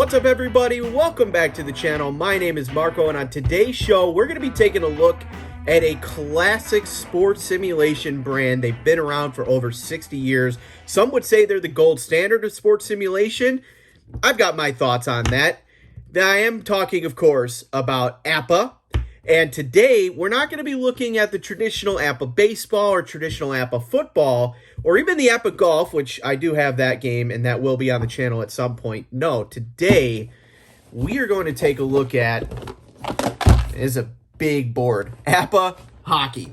What's up, everybody? Welcome back to the channel. My name is Marco, and on today's show, we're going to be taking a look at a classic sports simulation brand. They've been around for over 60 years. Some would say they're the gold standard of sports simulation. I've got my thoughts on that. I am talking, of course, about APBA. And today, we're not going to be looking at the traditional APBA baseball or traditional APBA football, or even the APBA golf, which I do have that game, and that will be on the channel at some point. No, today, we are going to take a look at, is a big board, APBA hockey.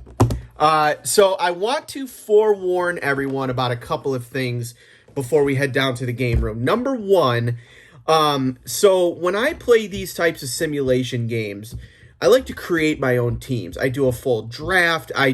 So I want to forewarn everyone about a couple of things before we head down to the game room. Number one, so when I play these types of simulation games, I like to create my own teams. I do a full draft. I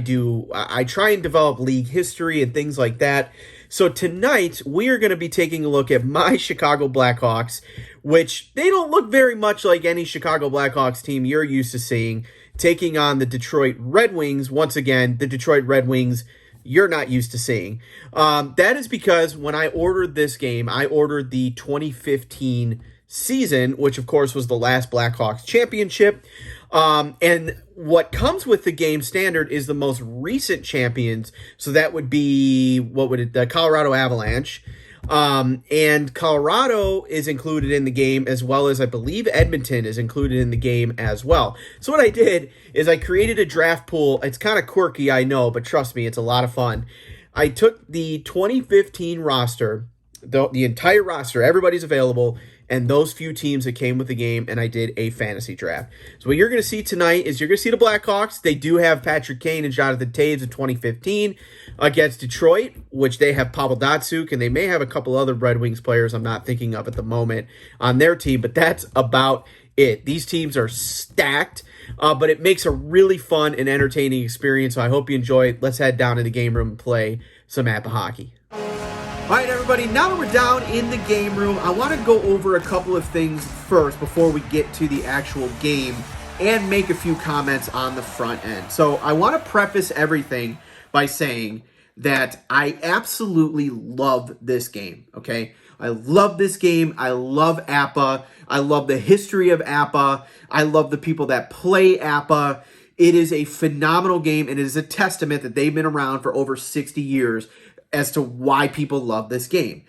try and develop league history and things like that. So tonight, we are going to be taking a look at my Chicago Blackhawks, which they don't look very much like any Chicago Blackhawks team you're used to seeing, taking on the Detroit Red Wings. Once again, the Detroit Red Wings you're not used to seeing. That is because when I ordered this game, I ordered the 2015 season, which of course was the last Blackhawks championship. And what comes with the game standard is the most recent champions. So that would be, the Colorado Avalanche. And Colorado is included in the game, as well as I believe Edmonton is included in the game as well. So what I did is I created a draft pool. It's kind of quirky, I know, but trust me, it's a lot of fun. I took the 2015 roster, the entire roster, everybody's available, and those few teams that came with the game, and I did a fantasy draft. So what you're going to see tonight is you're going to see the Blackhawks. They do have Patrick Kane and Jonathan Toews in 2015 against Detroit, which they have Pavel Datsyuk, and they may have a couple other Red Wings players I'm not thinking of at the moment on their team, but that's about it. These teams are stacked, but it makes a really fun and entertaining experience, so I hope you enjoy it. Let's head down to the game room and play some APBA hockey. All right, everybody, now that we're down in the game room, I want to go over a couple of things first before we get to the actual game and make a few comments on the front end. So I want to preface everything by saying that I absolutely love this game, okay? I love this game. I love APBA. I love the history of APBA. I love the people that play APBA. It is a phenomenal game, and it is a testament that they've been around for over 60 years as to why people love this game.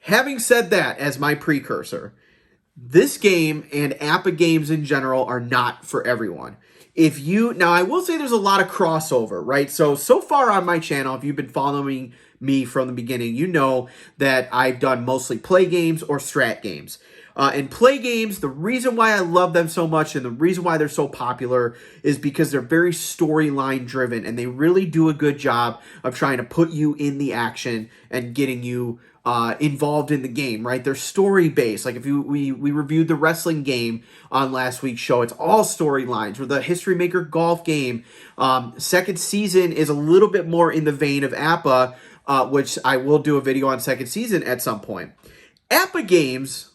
Having said that as my precursor, this game and APBA games in general are not for everyone. Now I will say there's a lot of crossover, right? So far on my channel, if you've been following me from the beginning, you know that I've done mostly play games or strat games. And play games, the reason why I love them so much and the reason why they're so popular is because they're very storyline driven, and they really do a good job of trying to put you in the action and getting you involved in the game, right? They're story based. Like if we reviewed the wrestling game on last week's show, it's all storylines. Or the History Maker golf game, second season is a little bit more in the vein of APBA, which I will do a video on second season at some point. APBA games,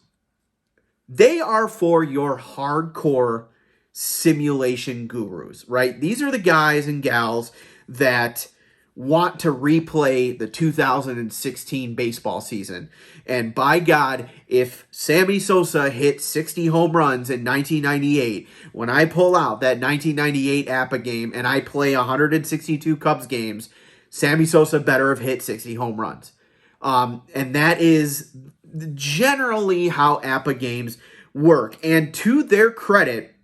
they are for your hardcore simulation gurus, right? These are the guys and gals that want to replay the 2016 baseball season. And by God, if Sammy Sosa hit 60 home runs in 1998, when I pull out that 1998 APBA game and I play 162 Cubs games, Sammy Sosa better have hit 60 home runs. And that is generally how APBA games work. And to their credit,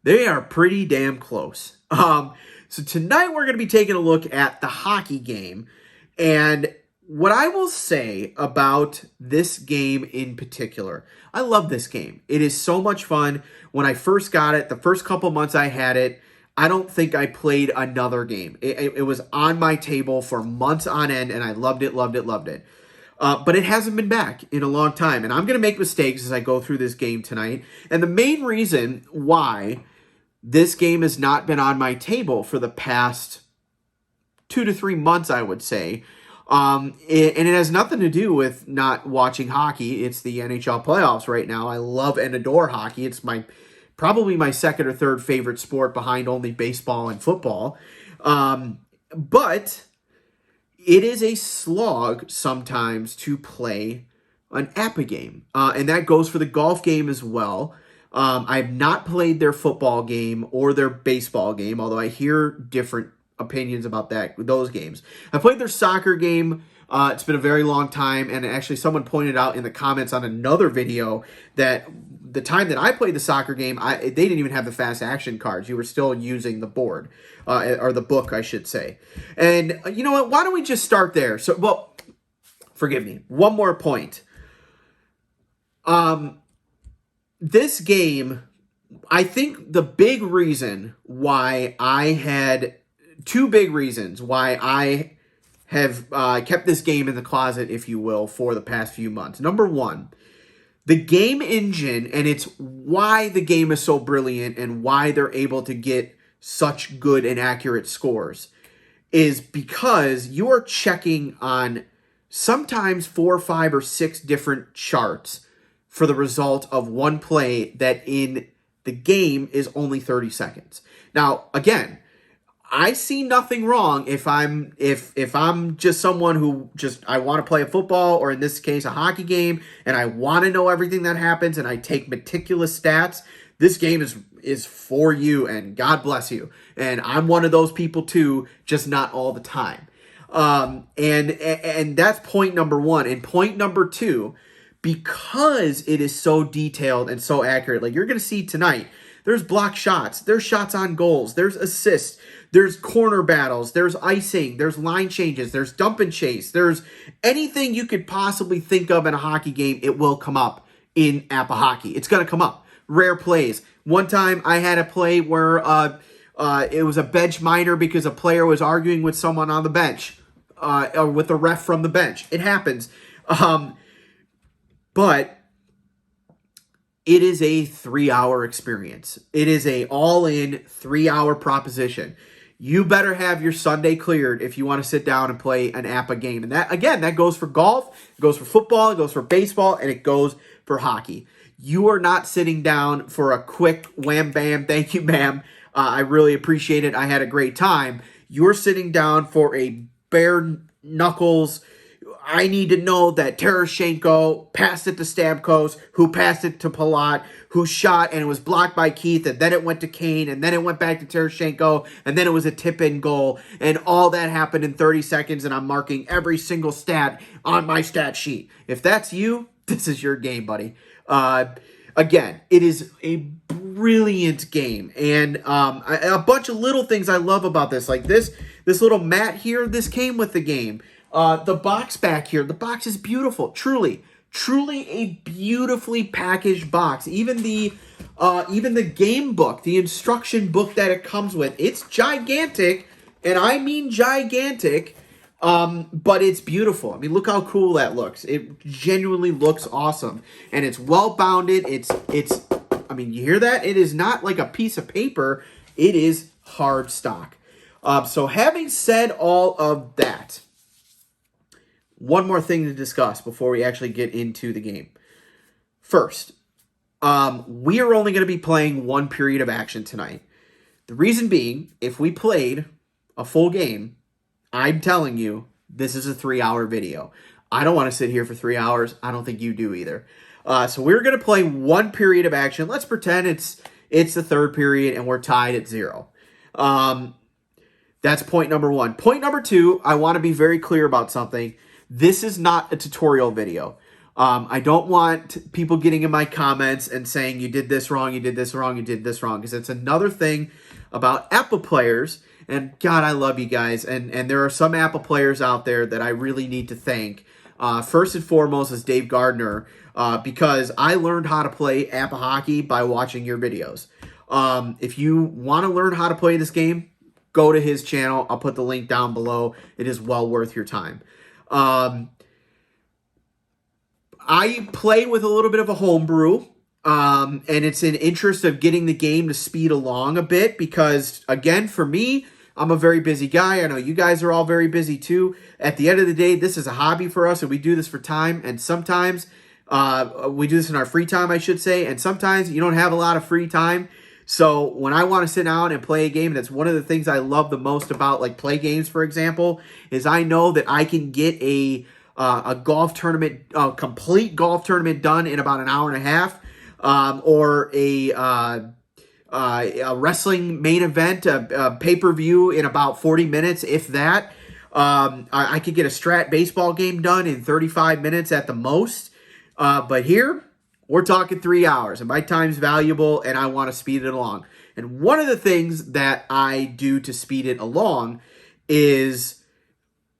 they are pretty damn close. So tonight we're going to be taking a look at the hockey game. And what I will say about this game in particular, I love this game. It is so much fun. When I first got it, the first couple months I had it, I don't think I played another game. It was on my table for months on end, and I loved it, loved it, loved it. But it hasn't been back in a long time. And I'm going to make mistakes as I go through this game tonight. And the main reason why this game has not been on my table for the past 2 to 3 months, I would say. And it has nothing to do with not watching hockey. It's the NHL playoffs right now. I love and adore hockey. It's probably my second or third favorite sport behind only baseball and football. But it is a slog sometimes to play an APBA game, and that goes for the golf game as well. I've not played their football game or their baseball game, although I hear different opinions about those games. I played their soccer game. It's been a very long time, and actually someone pointed out in the comments on another video that the time that I played the soccer game, they didn't even have the fast action cards. You were still using the board, or the book, I should say. And you know what? Why don't we just start there? So, well, forgive me. One more point. This game, I think the big reason why two big reasons why I have kept this game in the closet, if you will, for the past few months. Number one, the game engine, and it's why the game is so brilliant and why they're able to get such good and accurate scores, is because you are checking on sometimes 4, 5, or 6 different charts for the result of one play that in the game is only 30 seconds. Now, again, I see nothing wrong if I'm just someone who I want to play a football, or in this case a hockey game, and I want to know everything that happens and I take meticulous stats. This game is for you, and God bless you. And I'm one of those people too, just not all the time. And that's point number one. And point number two, because it is so detailed and so accurate, like you're going to see tonight, there's block shots, there's shots on goals, there's assists, there's corner battles, there's icing, there's line changes, there's dump and chase, there's anything you could possibly think of in a hockey game, it will come up in APBA Hockey. It's going to come up. Rare plays. One time I had a play where it was a bench minor because a player was arguing with someone on the bench, or with the ref from the bench. It happens. But it is a 3-hour experience. It is a all-in 3-hour proposition. You better have your Sunday cleared if you want to sit down and play an APBA game. And that, again, that goes for golf, it goes for football, it goes for baseball, and it goes for hockey. You are not sitting down for a quick wham bam, thank you ma'am, I really appreciate it, I had a great time. You're sitting down for a bare knuckles, I need to know that Tarashenko passed it to Stamkos, who passed it to Palat, who shot and it was blocked by Keith, and then it went to Kane, and then it went back to Tarashenko, and then it was a tip-in goal, and all that happened in 30 seconds, and I'm marking every single stat on my stat sheet. If that's you, this is your game, buddy. Again, it is a brilliant game, and a bunch of little things I love about this, like this little mat here, this came with the game. The box back here, the box is beautiful. Truly a beautifully packaged box. Even the game book, the instruction book that it comes with, it's gigantic, and I mean gigantic, but it's beautiful. I mean, look how cool that looks. It genuinely looks awesome, and it's well bounded. I mean, you hear that? It is not like a piece of paper. It is hard stock. So having said all of that, one more thing to discuss before we actually get into the game. First, we are only going to be playing one period of action tonight. The reason being, if we played a full game, I'm telling you, this is a 3-hour video. I don't want to sit here for 3 hours. I don't think you do either. So we're going to play one period of action. Let's pretend it's the third period and we're tied at 0. That's point number one. Point number two, I want to be very clear about something. This is not a tutorial video. I don't want people getting in my comments and saying you did this wrong, you did this wrong, you did this wrong, because it's another thing about APBA players, and God, I love you guys, and there are some APBA players out there that I really need to thank. First and foremost is Dave Gardner, because I learned how to play APBA hockey by watching your videos. If you want to learn how to play this game, go to his channel. I'll put the link down below. It is well worth your time. I play with a little bit of a homebrew, and it's in interest of getting the game to speed along a bit because, again, for me, I'm a very busy guy. I know you guys are all very busy too. At the end of the day, this is a hobby for us, and we do this for time, and sometimes we do this in our free time, I should say, and sometimes you don't have a lot of free time. So when I want to sit down and play a game, that's one of the things I love the most about like play games, for example, is I know that I can get a a golf tournament, a complete golf tournament done in about an hour and a half, or a wrestling main event, a pay-per-view in about 40 minutes, if that. I could get a strat baseball game done in 35 minutes at the most. But here, we're talking 3 hours, and my time's valuable, and I want to speed it along. And one of the things that I do to speed it along is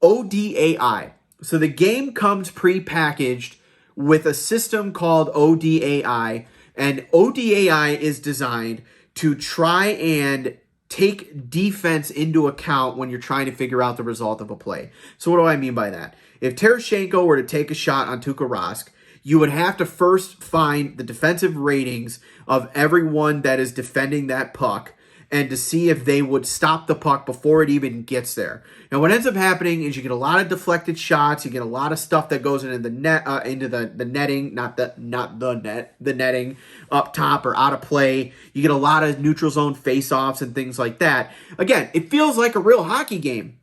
ODAI. So the game comes pre-packaged with a system called ODAI, and ODAI is designed to try and take defense into account when you're trying to figure out the result of a play. So what do I mean by that? If Tarasenko were to take a shot on Tuukka Rask, you would have to first find the defensive ratings of everyone that is defending that puck and to see if they would stop the puck before it even gets there. Now, what ends up happening is you get a lot of deflected shots, you get a lot of stuff that goes into the net, into the netting, not the net, the netting up top or out of play. You get a lot of neutral zone faceoffs and things like that. Again, it feels like a real hockey game,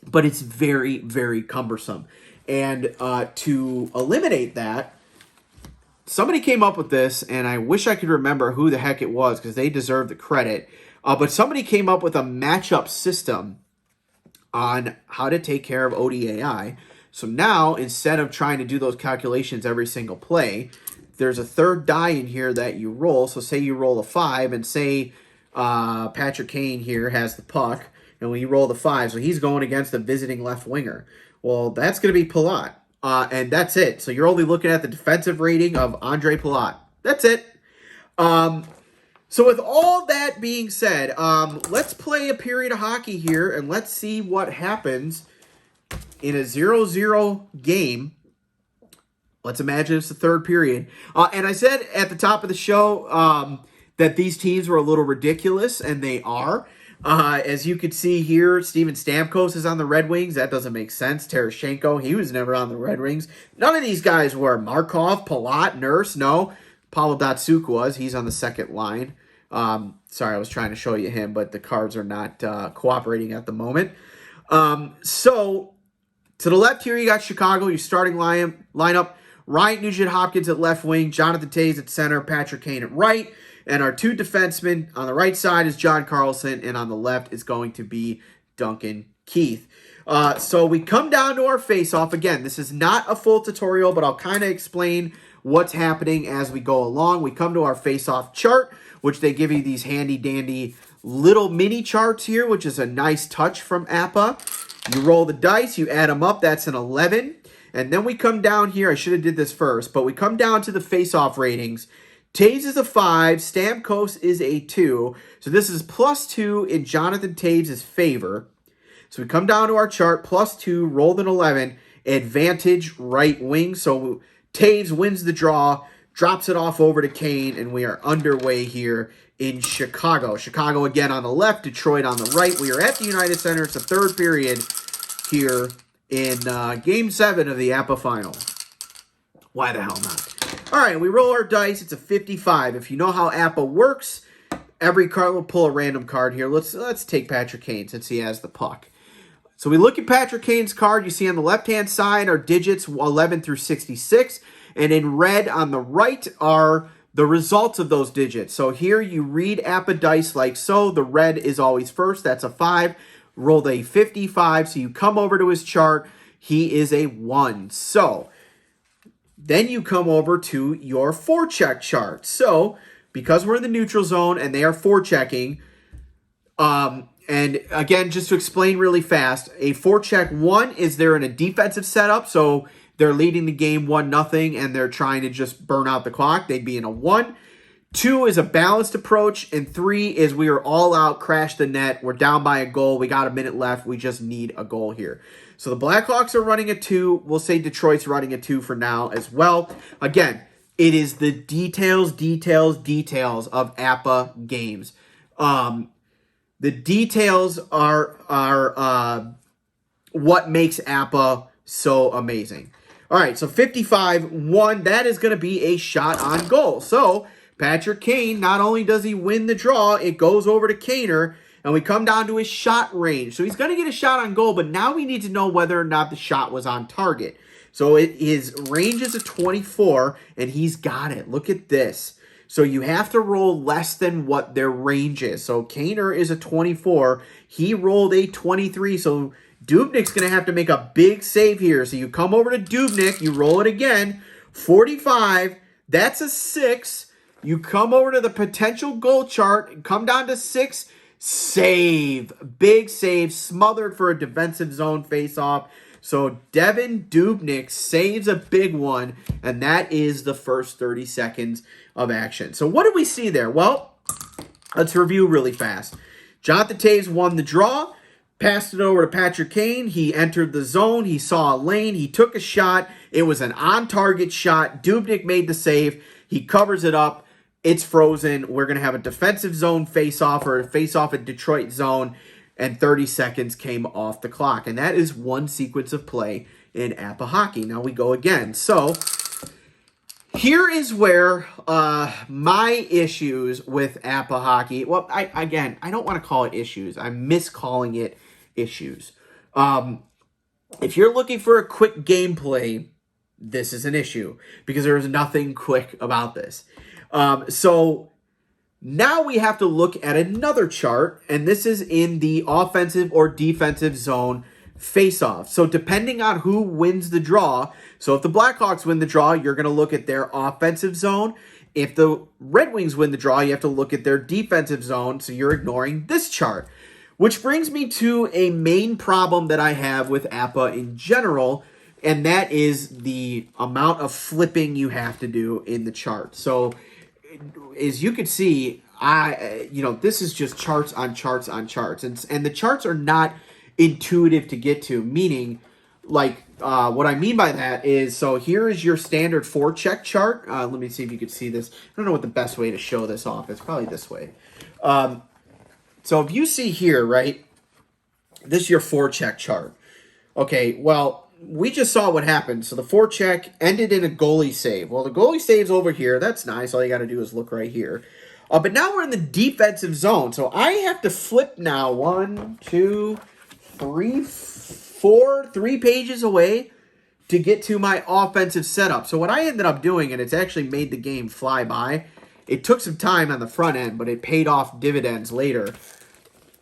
but it's very, very cumbersome. And to eliminate that, somebody came up with this, and I wish I could remember who the heck it was because they deserve the credit. But somebody came up with a matchup system on how to take care of ODAI. So now, instead of trying to do those calculations every single play, there's a third die in here that you roll. So say you roll a 5, and say Patrick Kane here has the puck, and when you roll the 5, so he's going against the visiting left winger. Well, that's going to be Palat, and that's it. So you're only looking at the defensive rating of Andre Palat. That's it. So with all that being said, let's play a period of hockey here, and let's see what happens in a 0-0 game. Let's imagine it's the third period. And I said at the top of the show that these teams were a little ridiculous, and they are. As you can see here, Steven Stamkos is on the Red Wings. That doesn't make sense. Tarasenko, he was never on the Red Wings. None of these guys were. Markov, Palat, Nurse, no. Pavel Datsyuk was. He's on the second line. Sorry, I was trying to show you him, but the cards are not cooperating at the moment. So, to the left here, you got Chicago, your starting lineup. Ryan Nugent-Hopkins at left wing, Jonathan Toews at center, Patrick Kane at right. And our two defensemen on the right side is John Carlson, and on the left is going to be Duncan Keith. So we come down to our face-off. Again, this is not a full tutorial, but I'll kind of explain what's happening as we go along. We come to our face-off chart, which they give you these handy-dandy little mini charts here, which is a nice touch from APBA. You roll the dice, you add them up, that's an 11. And then we come down here, I should have did this first, but we come down to the face-off ratings. Toews is a 5, Stamkos is a 2. So this is +2 in Jonathan Toews' favor. So we come down to our chart, +2, rolled an 11, advantage right wing. So Toews wins the draw, drops it off over to Kane, and we are underway here in Chicago. Chicago again on the left, Detroit on the right. We are at the United Center. It's the third period here in Game 7 of the APBA Final. Why the hell not? All right, we roll our dice. It's a 55. If you know how APBA works, every card will pull a random card here. Let's take Patrick Kane since he has the puck. So we look at Patrick Kane's card. You see on the left-hand side are digits 11 through 66. And in red on the right are the results of those digits. So here you read APBA dice like so. The red is always first. That's a 5. Rolled a 55. So you come over to his chart. He is a 1. So then you come over to your forecheck chart. So because we're in the neutral zone and they are forechecking, and again, just to explain really fast, a forecheck 1 is they're in a defensive setup. So they're leading the game 1-0 and they're trying to just burn out the clock. They'd be in a 1. 2 is a balanced approach. And 3 is we are all out, crash the net. We're down by a goal. We got a minute left. We just need a goal here. So the Blackhawks are running a 2. We'll say Detroit's running a 2 for now as well. Again, it is the details of APBA games. The details are what makes APBA so amazing. All right, so 55-1, that is going to be a shot on goal. So Patrick Kane, not only does he win the draw, it goes over to Kaner, and we come down to his shot range. So he's going to get a shot on goal, but now we need to know whether or not the shot was on target. So his range is a 24, and he's got it. Look at this. So you have to roll less than what their range is. So Kaner is a 24. He rolled a 23. So Dubnik's going to have to make a big save here. So you come over to Dubnik. You roll it again. 45. That's a 6. You come over to the potential goal chart. Come down to 6. Save. Big save. Smothered for a defensive zone face-off. So Devin Dubnik saves a big one, and that is the first 30 seconds of action. So what did we see there? Well, let's review really fast. Jonathan Toews won the draw, passed it over to Patrick Kane. He entered the zone. He saw a lane. He took a shot. It was an on-target shot. Dubnik made the save. He covers it up. It's frozen. We're going to have a defensive zone face-off or a face-off at Detroit zone, and 30 seconds came off the clock. And that is one sequence of play in APBA hockey. Now we go again. So here is where my issues with APBA hockey, well, I don't want to call it issues. I'm miscalling it issues. If you're looking for a quick gameplay, this is an issue because there is nothing quick about this. So now we have to look at another chart, and this is in the offensive or defensive zone face-off. So depending on who wins the draw, so if the Blackhawks win the draw, you're going to look at their offensive zone. If the Red Wings win the draw, you have to look at their defensive zone, so you're ignoring this chart. Which brings me to a main problem that I have with APBA in general, and that is the amount of flipping you have to do in the chart. So as you can see, this is just charts on charts on charts. And the charts are not intuitive to get to, meaning, like, what I mean by that is, so here is your standard forecheck chart. Let me see if you can see this. I don't know what the best way to show this off. It's probably this way. So if you see here, right, this is your forecheck chart. Okay, well, we just saw what happened. So the forecheck ended in a goalie save. Well, the goalie save's over here. That's nice. All you got to do is look right here. But now we're in the defensive zone. So I have to flip now 1, 2, 3, 4, 3 pages away to get to my offensive setup. So what I ended up doing, and it's actually made the game fly by, it took some time on the front end, but it paid off dividends later.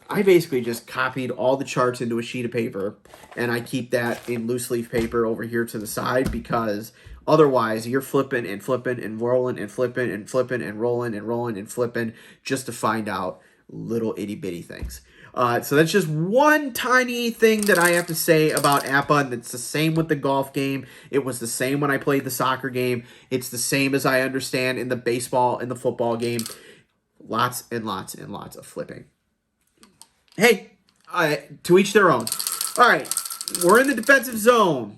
I basically just copied all the charts into a sheet of paper, and I keep that in loose leaf paper over here to the side, because otherwise you're flipping and flipping and rolling and flipping and flipping and rolling and rolling and flipping just to find out little itty bitty things. So that's just one tiny thing that I have to say about APBA, and it's the same with the golf game. It was the same when I played the soccer game. It's the same as I understand in the baseball and the football game. Lots and lots and lots of flipping. Hey, to each their own. All right, we're in the defensive zone.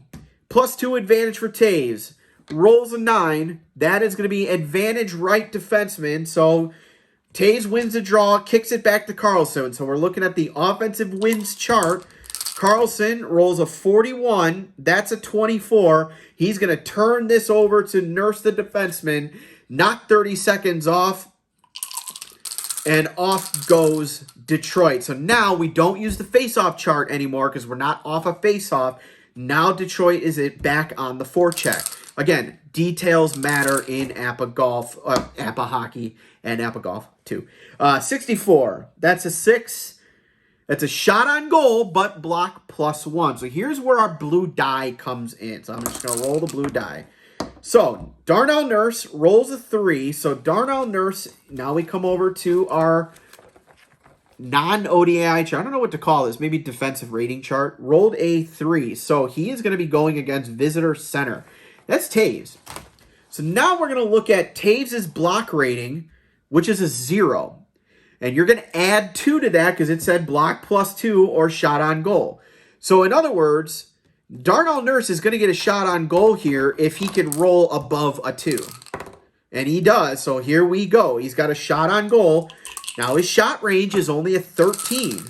+2 advantage for Toews. Rolls a 9. That is going to be advantage right defenseman. So Toews wins the draw, kicks it back to Karlsson. So we're looking at the offensive wins chart. Karlsson rolls a 41. That's a 24. He's going to turn this over to Nurse the defenseman. Knock 30 seconds off. And off goes Detroit. So now we don't use the face-off chart anymore because we're not off a face-off. Now Detroit is back on the forecheck. Again, details matter in APBA golf, APBA hockey, and APBA golf too. 64. That's a 6. That's a shot on goal, but block +1. So here's where our blue die comes in. So I'm just going to roll the blue die. So Darnell Nurse rolls a 3. So Darnell Nurse, now we come over to our non-ODI chart. I don't know what to call this. Maybe defensive rating chart. Rolled a 3. So he is going to be going against visitor center. That's Toews. So now we're going to look at Toews' block rating, which is a 0. And you're going to add 2 to that because it said block +2 or shot on goal. So in other words, Darnell Nurse is going to get a shot on goal here if he can roll above a 2. And he does. So here we go. He's got a shot on goal. Now his shot range is only a 13.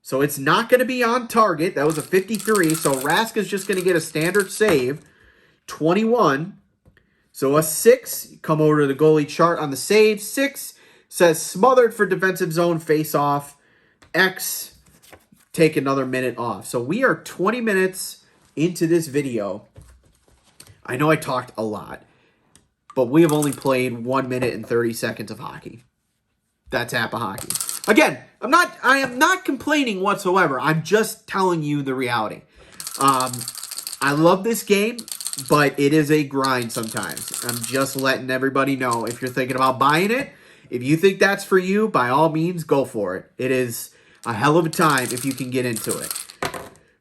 So it's not going to be on target. That was a 53. So Rask is just going to get a standard save. 21. So a 6. Come over to the goalie chart on the save. 6 says smothered for defensive zone face-off. X, take another minute off. So we are 20 minutes into this video, I know I talked a lot, but we have only played 1 minute and 30 seconds of hockey. That's APBA hockey. Again, I am not complaining whatsoever. I'm just telling you the reality. I love this game, but it is a grind sometimes. I'm just letting everybody know. If you're thinking about buying it, if you think that's for you, by all means, go for it. It is a hell of a time if you can get into it.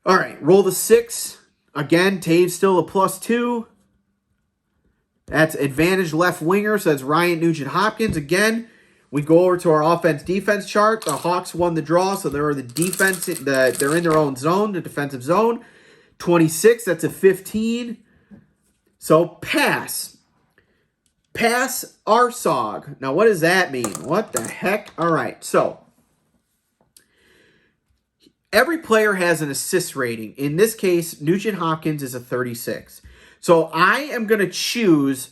All right, roll the 6. Again, Taves still a +2. That's advantage left winger, so that's Ryan Nugent-Hopkins. Again, we go over to our offense-defense chart. The Hawks won the draw, so they're they're in their own zone, the defensive zone. 26, that's a 15. So pass. Pass Arsog. Now, what does that mean? What the heck? All right, so every player has an assist rating. In this case, Nugent-Hopkins is a 36. So I am going to choose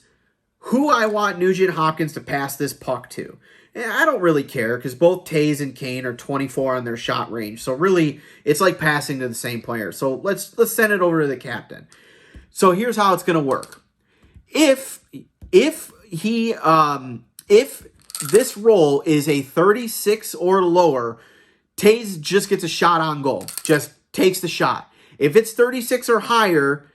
who I want Nugent-Hopkins to pass this puck to. And I don't really care because both Taves and Kane are 24 on their shot range. So really, it's like passing to the same player. So let's send it over to the captain. So here's how it's going to work. If this roll is a 36 or lower, Taves just gets a shot on goal. Just takes the shot. If it's 36 or higher,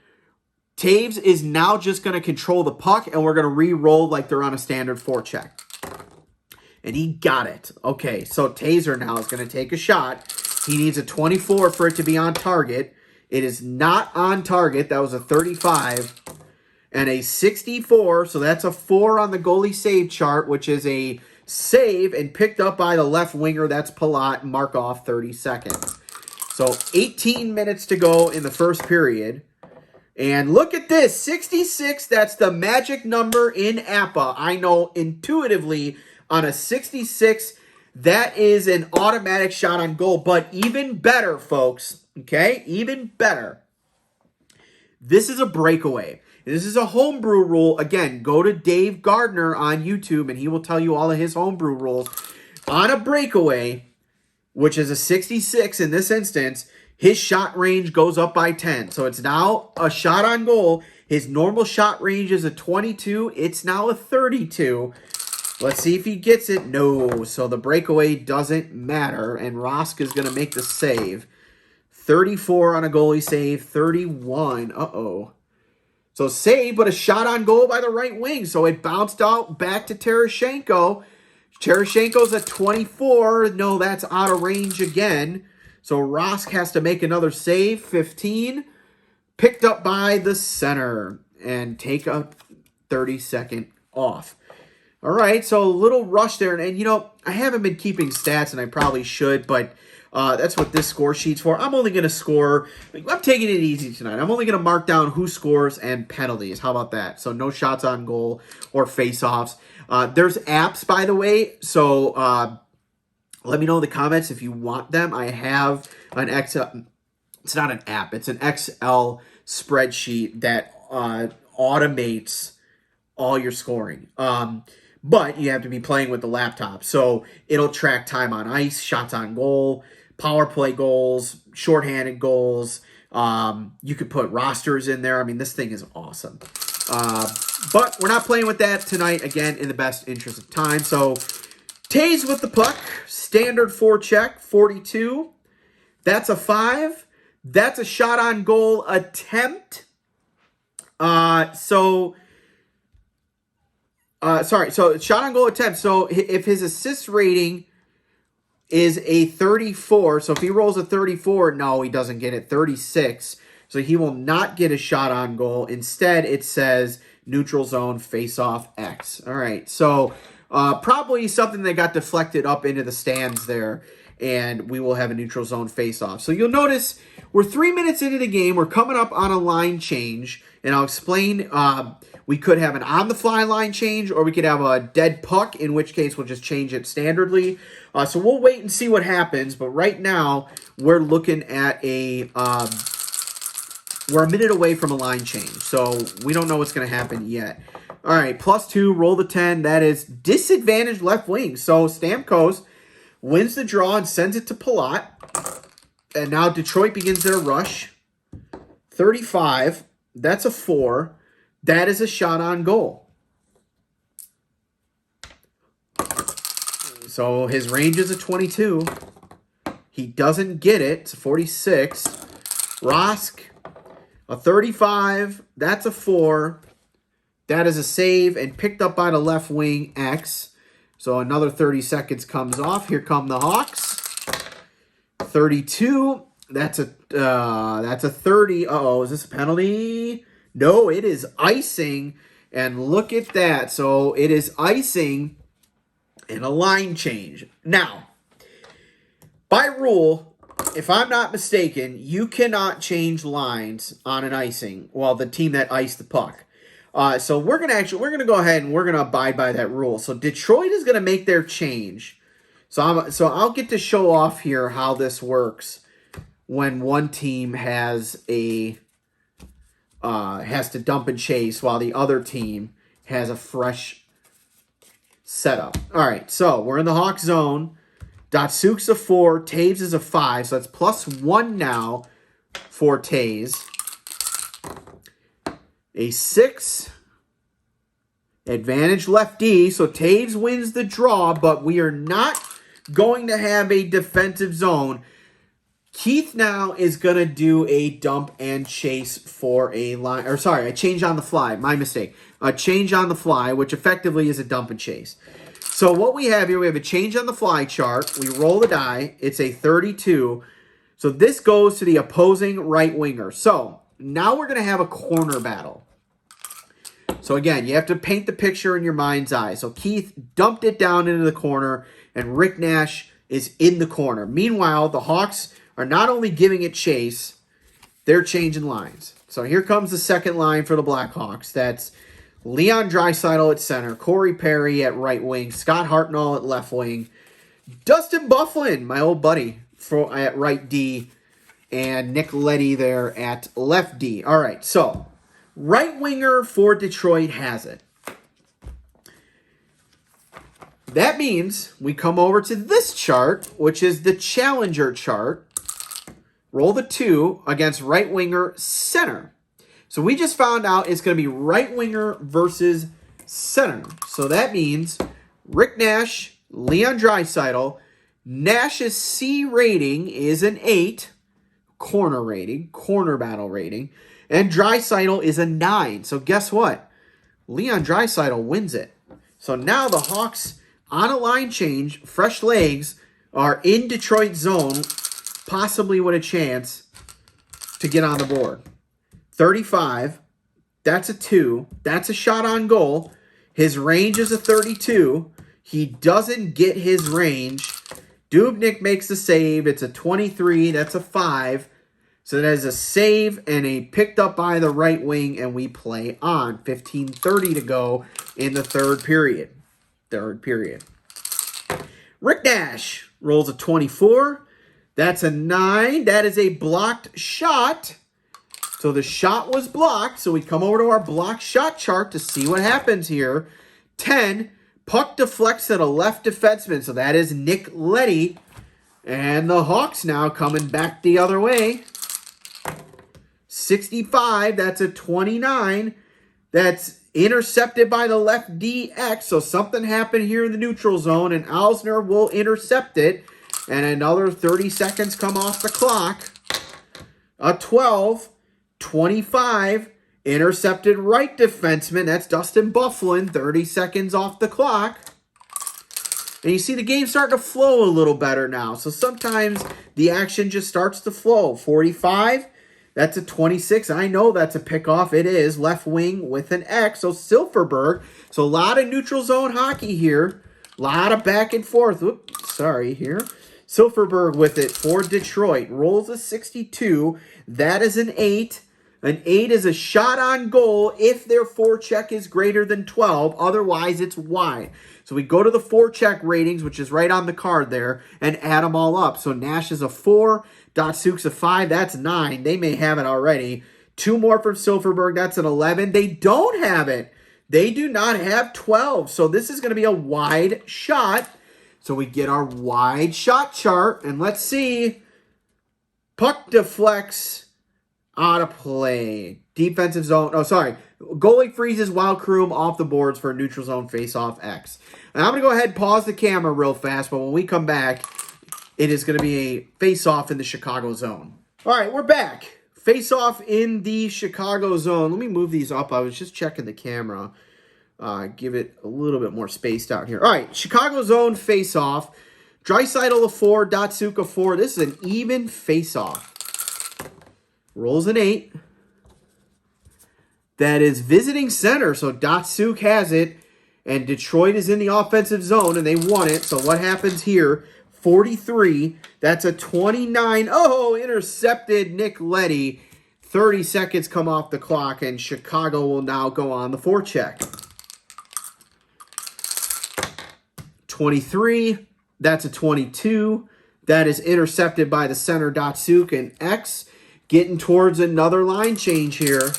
Taves is now just going to control the puck, and we're going to re-roll like they're on a standard forecheck. And he got it. Okay, so Taser now is going to take a shot. He needs a 24 for it to be on target. It is not on target. That was a 35. And a 64, so that's a 4 on the goalie save chart, which is a save and picked up by the left winger. That's Palat. Mark off 30 seconds. So 18 minutes to go in the first period. And look at this, 66, that's the magic number in APBA. I know intuitively on a 66, that is an automatic shot on goal. But even better, folks, okay, even better, this is a breakaway. This is a homebrew rule. Again, go to Dave Gardner on YouTube, and he will tell you all of his homebrew rules. On a breakaway, which is a 66 in this instance, his shot range goes up by 10. So it's now a shot on goal. His normal shot range is a 22. It's now a 32. Let's see if he gets it. No. So the breakaway doesn't matter. And Rosk is going to make the save. 34 on a goalie save. 31. Uh-oh. So save, but a shot on goal by the right wing. So it bounced out back to Terashenko. Terashenko's at 24. No, that's out of range again. So Rosk has to make another save. 15. Picked up by the center. And take a 30-second off. All right, so a little rush there. And, you know, I haven't been keeping stats, and I probably should, but that's what this score sheet's for. I'm only going to score. I'm taking it easy tonight. I'm only going to mark down who scores and penalties. How about that? So no shots on goal or face-offs. There's apps, by the way, so let me know in the comments if you want them. I have an Excel. It's not an app. It's an Excel spreadsheet that automates all your scoring. But you have to be playing with the laptop. So it'll track time on ice, shots on goal, power play goals, shorthanded goals. You could put rosters in there. I mean, this thing is awesome. But we're not playing with that tonight, again, in the best interest of time. So Taves with the puck, standard forecheck, 42. That's a 5. That's a shot on goal attempt. So shot on goal attempt. So if his assist rating is a 34, so if he rolls a 34, no, he doesn't get it. 36. So he will not get a shot on goal. Instead, it says neutral zone face-off X. All right, so probably something that got deflected up into the stands there, and we will have a neutral zone face-off. So you'll notice we're 3 minutes into the game. We're coming up on a line change, and I'll explain. We could have an on-the-fly line change, or we could have a dead puck, in which case we'll just change it standardly. So we'll wait and see what happens, but right now we're looking at we're a minute away from a line change, so we don't know what's going to happen yet. All right, +2, roll the 10. That is disadvantaged left wing. So Stamkos wins the draw and sends it to Palat. And now Detroit begins their rush. 35, that's a 4. That is a shot on goal. So his range is a 22. He doesn't get it. It's a 46. Rosk, a 35. That's a 4. That is a save and picked up by the left wing X. So another 30 seconds comes off. Here come the Hawks. 32. That's a 30. Uh-oh, is this a penalty? No, it is icing. And look at that. So it is icing and a line change. Now, by rule, if I'm not mistaken, you cannot change lines on an icing. Well, the team that iced the puck. So we're gonna go ahead and we're gonna abide by that rule. So Detroit is gonna make their change. So I'll get to show off here how this works when one team has to dump and chase while the other team has a fresh setup. All right, so we're in the Hawk zone. Datsuk's a 4, Taves is a 5, so that's +1 now for Taves. A 6, advantage lefty, so Taves wins the draw, but we are not going to have a defensive zone. Keith now is going to do a dump and chase for a line, or sorry, a change on the fly, my mistake. A change on the fly, which effectively is a dump and chase. So what we have here, we have a change on the fly chart. We roll the die. It's a 32. So this goes to the opposing right winger. So now we're going to have a corner battle. So again, you have to paint the picture in your mind's eye. So Keith dumped it down into the corner, and Rick Nash is in the corner. Meanwhile, the Hawks are not only giving it chase, they're changing lines. So here comes the second line for the Blackhawks. That's Leon Draisaitl at center, Corey Perry at right wing, Scott Hartnell at left wing, Dustin Byfuglien, my old buddy, at right D, and Nick Leddy there at left D. All right, so right winger for Detroit has it. That means we come over to this chart, which is the challenger chart. Roll the 2 against right winger center. So we just found out it's going to be right winger versus center. So that means Rick Nash, Leon Draisaitl. Nash's C rating is an 8. Corner rating, corner battle rating. And Draisaitl is a 9. So guess what? Leon Draisaitl wins it. So now the Hawks on a line change, fresh legs, are in Detroit zone, possibly with a chance to get on the board. 35, that's a 2. That's a shot on goal. His range is a 32. He doesn't get his range. Dubnyk makes the save. It's a 23. That's a 5. So that is a save and a picked up by the right wing, and we play on. 15:30 to go in the third period. Rick Nash rolls a 24. That's a 9. That is a blocked shot. So the shot was blocked. So we come over to our blocked shot chart to see what happens here. 10. Puck deflects at a left defenseman. So that is Nick Leddy. And the Hawks now coming back the other way. 65. That's a 29. That's intercepted by the left DX. So something happened here in the neutral zone, and Alsner will intercept it. And another 30 seconds come off the clock. A 12, 25, intercepted right defenseman. That's Dustin Byfuglien, 30 seconds off the clock. And you see the game starting to flow a little better now. So sometimes the action just starts to flow. 45, that's a 26. I know that's a pickoff. It is left wing with an X. So Silfverberg. So a lot of neutral zone hockey here. A lot of back and forth. Oops, sorry here. Silfverberg with it for Detroit. Rolls a 62. That is an 8. An 8 is a shot on goal if their forecheck is greater than 12. Otherwise, it's wide. So we go to the forecheck ratings, which is right on the card there, and add them all up. So Nash is a 4. Datsuk's a 5. That's 9. They may have it already. 2 more from Silfverberg. That's an 11. They don't have it. They do not have 12. So this is going to be a wide shot. So we get our wide shot chart, and let's see. Puck deflects Out of play. Defensive zone. Oh, sorry. Goalie freezes while Kroom off the boards for a neutral zone face-off X. And I'm going to go ahead and pause the camera real fast, but when we come back, it is going to be a face-off in the Chicago zone. All right, we're back. Face-off in the Chicago zone. Let me move these up. I was just checking the camera. Give it a little bit more spaced out here. All right, Chicago zone face-off. Draisaitl a 4, Datsyuk a 4. This is an even face-off. Rolls an 8. That is visiting center, so Datsyuk has it, and Detroit is in the offensive zone, and they won it. So what happens here? 43. That's a 29. Oh, intercepted Nick Leddy. 30 seconds come off the clock, and Chicago will now go on the forecheck. 23. That's a 22. That is intercepted by the center Datsyuk, and X getting towards another line change here.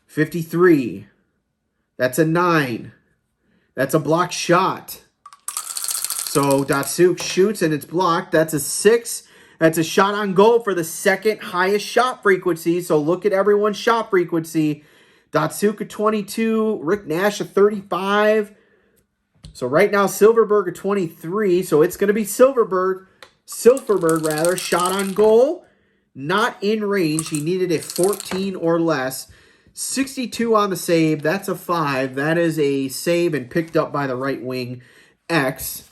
53. That's a 9. That's a blocked shot. So Datsyuk shoots and it's blocked. That's a 6. That's a shot on goal for the second highest shot frequency. So look at everyone's shot frequency. Datsyuk at 22. Rick Nash at 35. So right now Silfverberg at 23. So it's going to be Silfverberg rather, shot on goal. Not in range. He needed a 14 or less. 62 on the save. That's a 5. That is a save and picked up by the right wing X.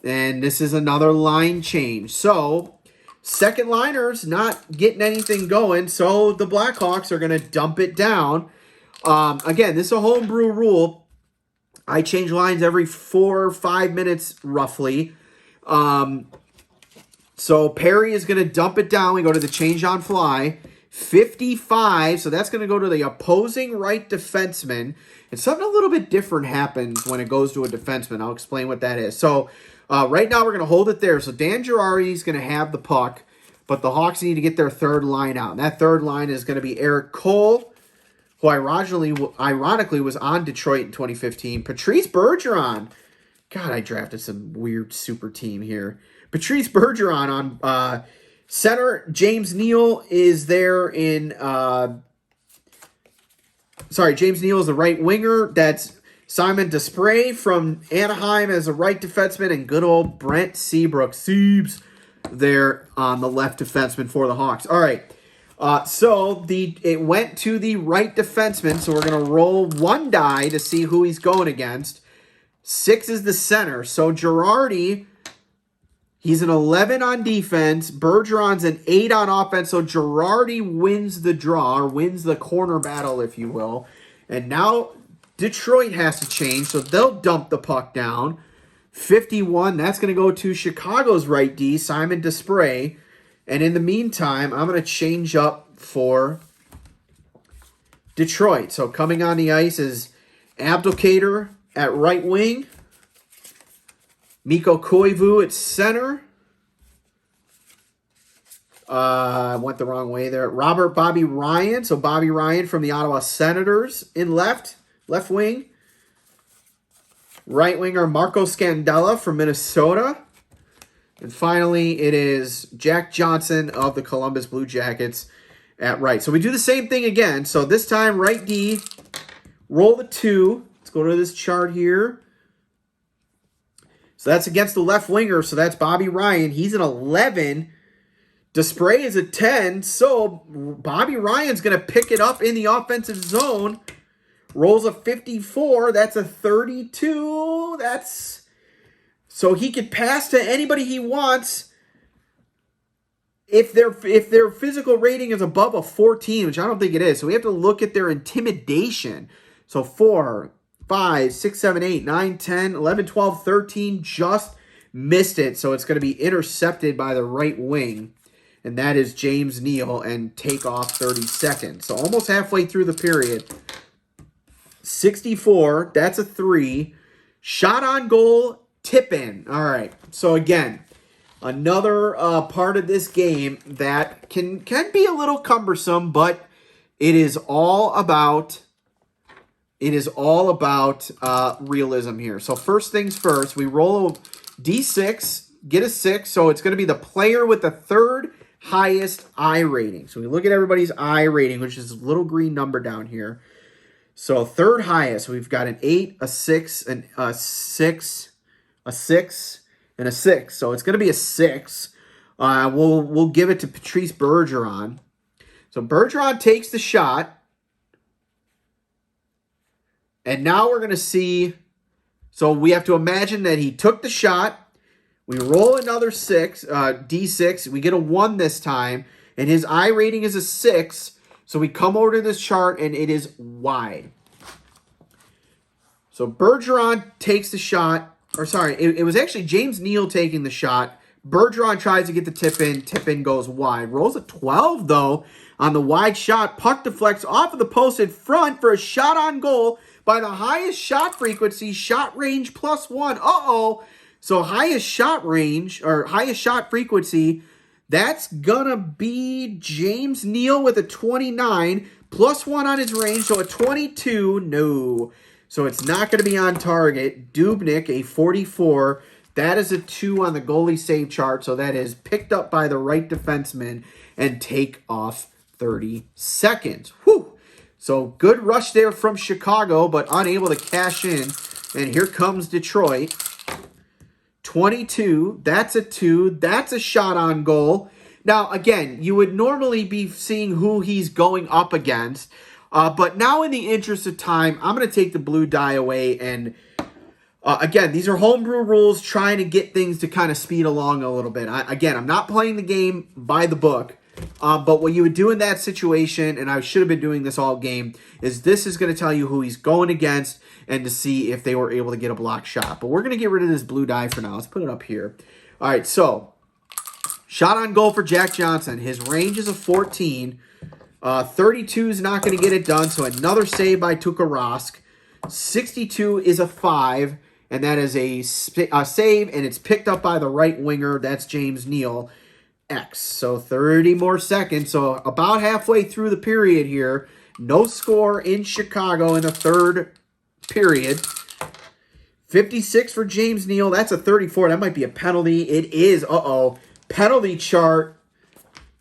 And this is another line change. So, second liners not getting anything going. So, the Blackhawks are going to dump it down. Again, this is a homebrew rule. I change lines every 4 or 5 minutes, roughly. So, Perry is going to dump it down. We go to the change on fly. 55, so that's going to go to the opposing right defenseman. And something a little bit different happens when it goes to a defenseman. I'll explain what that is. So, right now we're going to hold it there. So, Dan Girardi is going to have the puck, but the Hawks need to get their third line out. And that third line is going to be Eric Cole, who ironically was on Detroit in 2015. Patrice Bergeron. God, I drafted some weird super team here. Patrice Bergeron on center. James Neal is there in... James Neal is the right winger. That's Simon Desprez from Anaheim as a right defenseman, and good old Brent Seabrook, Seabs, there on the left defenseman for the Hawks. All right, so it went to the right defenseman, so we're going to roll one die to see who he's going against. 6 is the center, so Girardi... He's an 11 on defense. Bergeron's an 8 on offense. So Girardi wins the draw, or wins the corner battle, if you will. And now Detroit has to change, so they'll dump the puck down. 51, that's going to go to Chicago's right D, Simon Desprez. And in the meantime, I'm going to change up for Detroit. So coming on the ice is Abdelkader at right wing. Mikko Koivu at center. I went the wrong way there. Bobby Ryan. So Bobby Ryan from the Ottawa Senators in left wing. Right winger Marco Scandella from Minnesota. And finally, it is Jack Johnson of the Columbus Blue Jackets at right. So we do the same thing again. So this time, right D, roll the 2. Let's go to this chart here. So that's against the left winger. So that's Bobby Ryan. He's an 11. Desprez is a 10. So Bobby Ryan's going to pick it up in the offensive zone. Rolls a 54. That's a 32. So he could pass to anybody he wants. If their physical rating is above a 14, which I don't think it is. So we have to look at their intimidation. So 4, 5, 6, 7, 8, 9, 10, 11, 12, 13, just missed it. So it's going to be intercepted by the right wing. And that is James Neal, and take off 30 seconds. So almost halfway through the period. 64, that's a 3. Shot on goal, tip in. All right. So again, another part of this game that can be a little cumbersome, but it is all about... realism here. So first things first, we roll a D6, get a 6. So it's going to be the player with the third highest I rating. So we look at everybody's I rating, which is a little green number down here. So third highest, we've got an 8, a 6, and a 6, a 6, and a 6. So it's going to be a 6. We'll give it to Patrice Bergeron. So Bergeron takes the shot. And now we're going to see. So we have to imagine that he took the shot. We roll another 6, D6. We get a 1 this time. And his I rating is a 6. So we come over to this chart, and it is wide. So Bergeron takes the shot. Or sorry, it was actually James Neal taking the shot. Bergeron tries to get the tip in. Tip in goes wide. Rolls a 12, though, on the wide shot. Puck deflects off of the post in front for a shot on goal by the highest shot frequency, shot range +1. Uh-oh. So highest shot range, or highest shot frequency, that's going to be James Neal with a 29, +1 on his range, so a 22. No. So it's not going to be on target. Dubnyk, a 44. That is a 2 on the goalie save chart, so that is picked up by the right defenseman and take off 30 seconds. Whew. So good rush there from Chicago, but unable to cash in. And here comes Detroit. 22, that's a 2, that's a shot on goal. Now, again, you would normally be seeing who he's going up against, but now in the interest of time, I'm going to take the blue die away, and again, these are homebrew rules, trying to get things to kind of speed along a little bit. Again, I'm not playing the game by the book, but what you would do in that situation, and I should have been doing this all game, is this is going to tell you who he's going against and to see if they were able to get a block shot. But we're going to get rid of this blue die for now. Let's put it up here. All right, so shot on goal for Jack Johnson. His range is a 14. 32 is not going to get it done, so another save by Tuukka Rask. 62 is a 5, and that is a save, and it's picked up by the right winger. That's James Neal. X. So 30 more seconds. So about halfway through the period here. No score in Chicago in the third period. 56 for James Neal. That's a 34. That might be a penalty. It is. Uh-oh. Penalty chart.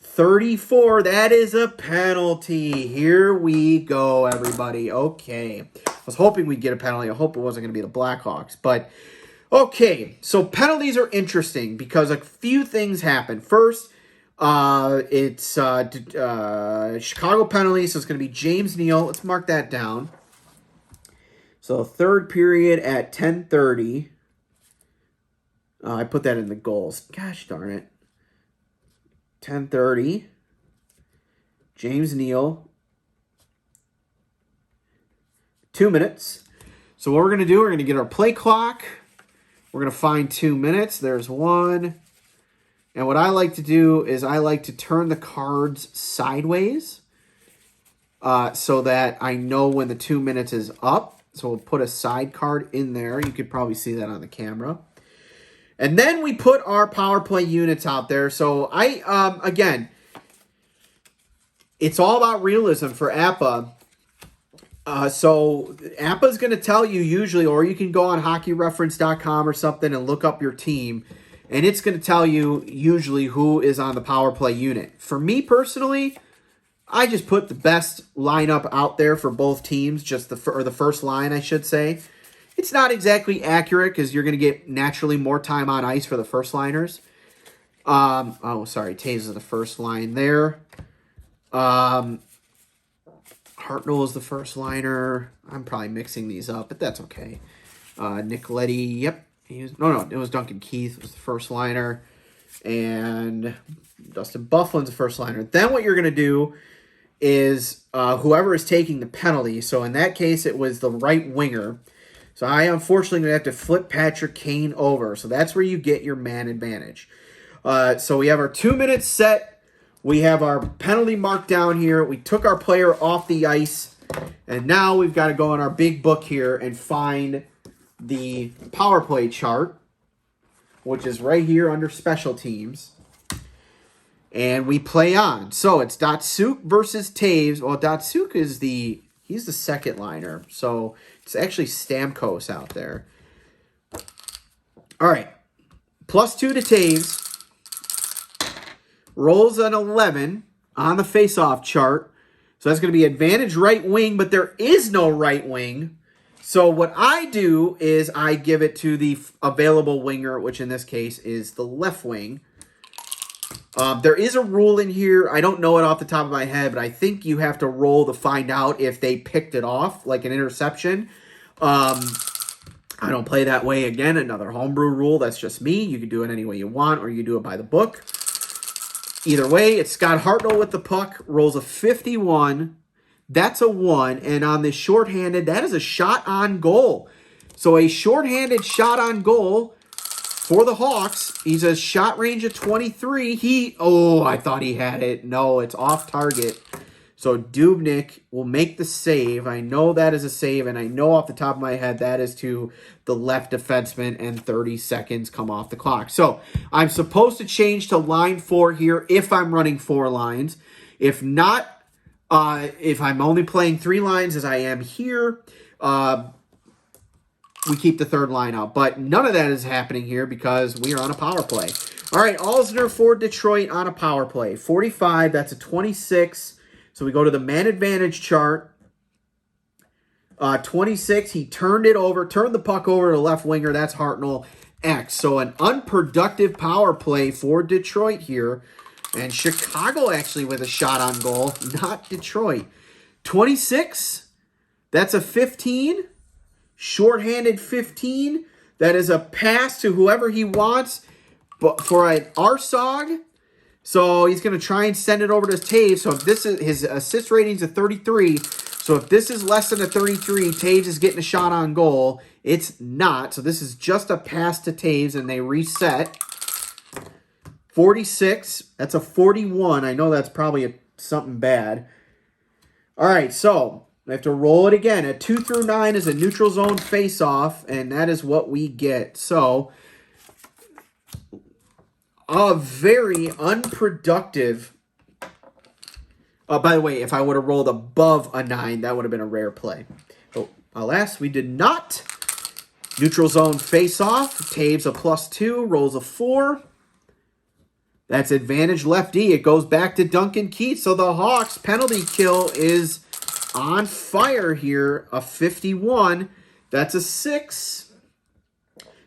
34. That is a penalty. Here we go, everybody. Okay. I was hoping we'd get a penalty. I hope it wasn't going to be the Blackhawks. But okay, so penalties are interesting because a few things happen. First, it's Chicago penalty, so it's going to be James Neal. Let's mark that down. So third period at 10:30. I put that in the goals. Gosh darn it. 10:30. James Neal. 2 minutes. So what we're going to do, we're going to get our play clock. We're going to find 2 minutes. There's 1. And what I like to do is I like to turn the cards sideways so that I know when the 2 minutes is up. So we'll put a side card in there. You could probably see that on the camera. And then we put our power play units out there. So again, it's all about realism for APBA. So APBA is going to tell you usually, or you can go on hockeyreference.com or something and look up your team, and it's going to tell you usually who is on the power play unit. For me personally, I just put the best lineup out there for both teams, just the first line, I should say. It's not exactly accurate because you're going to get naturally more time on ice for the first liners. Taves is the first line there. Hartnell is the first liner. I'm probably mixing these up, but that's okay. Nick Leddy, yep. It was Duncan Keith was the first liner. And Dustin Byfuglien's the first liner. Then what you're going to do is whoever is taking the penalty. So in that case, it was the right winger. So I unfortunately going to have to flip Patrick Kane over. So that's where you get your man advantage. So we have our 2 minutes set. We have our penalty marked down here. We took our player off the ice. And now we've got to go in our big book here and find the power play chart, which is right here under special teams. And we play on. So it's Datsyuk versus Taves. Well, Datsyuk is he's the second liner. So it's actually Stamkos out there. All right. +2 to Taves. rolls an 11 on the face-off chart. So that's going to be advantage right wing, but there is no right wing. So what I do is I give it to the available winger, which in this case is the left wing. There is a rule in here. I don't know it off the top of my head, but I think you have to roll to find out if they picked it off, like an interception. I don't play that way. Again, another homebrew rule. That's just me. You can do it any way you want, or you do it by the book. Either way, it's Scott Hartnell with the puck. Rolls a 51. That's a 1. And on this shorthanded, that is a shot on goal. So a shorthanded shot on goal for the Hawks. He's a shot range of 23. I thought he had it. No, it's off target. So Dubnyk will make the save. I know that is a save, and I know off the top of my head that is to the left defenseman, and 30 seconds come off the clock. So I'm supposed to change to line 4 here if I'm running 4 lines. If not, if I'm only playing 3 lines as I am here, we keep the third line out. But none of that is happening here because we are on a power play. All right, Alzner for Detroit on a power play. 45, that's a 26. So we go to the man advantage chart. 26, he turned the puck over to the left winger. That's Hartnell X. So an unproductive power play for Detroit here. And Chicago actually with a shot on goal, not Detroit. 26, that's a 15. Shorthanded 15. That is a pass to whoever he wants, but for an Arsog. So he's going to try and send it over to Taves. So if this is his assist rating's a 33. So if this is less than a 33, Taves is getting a shot on goal. It's not. So this is just a pass to Taves, and they reset. 46. That's a 41. I know that's probably something bad. All right, so I have to roll it again. A 2 through 9 is a neutral zone face-off, and that is what we get. So a very unproductive. By the way, if I would have rolled above a 9, that would have been a rare play. Oh, alas, we did not. Neutral zone face-off. Taves a +2, rolls a 4. That's advantage lefty. It goes back to Duncan Keith. So the Hawks penalty kill is on fire here. A 51. That's a 6.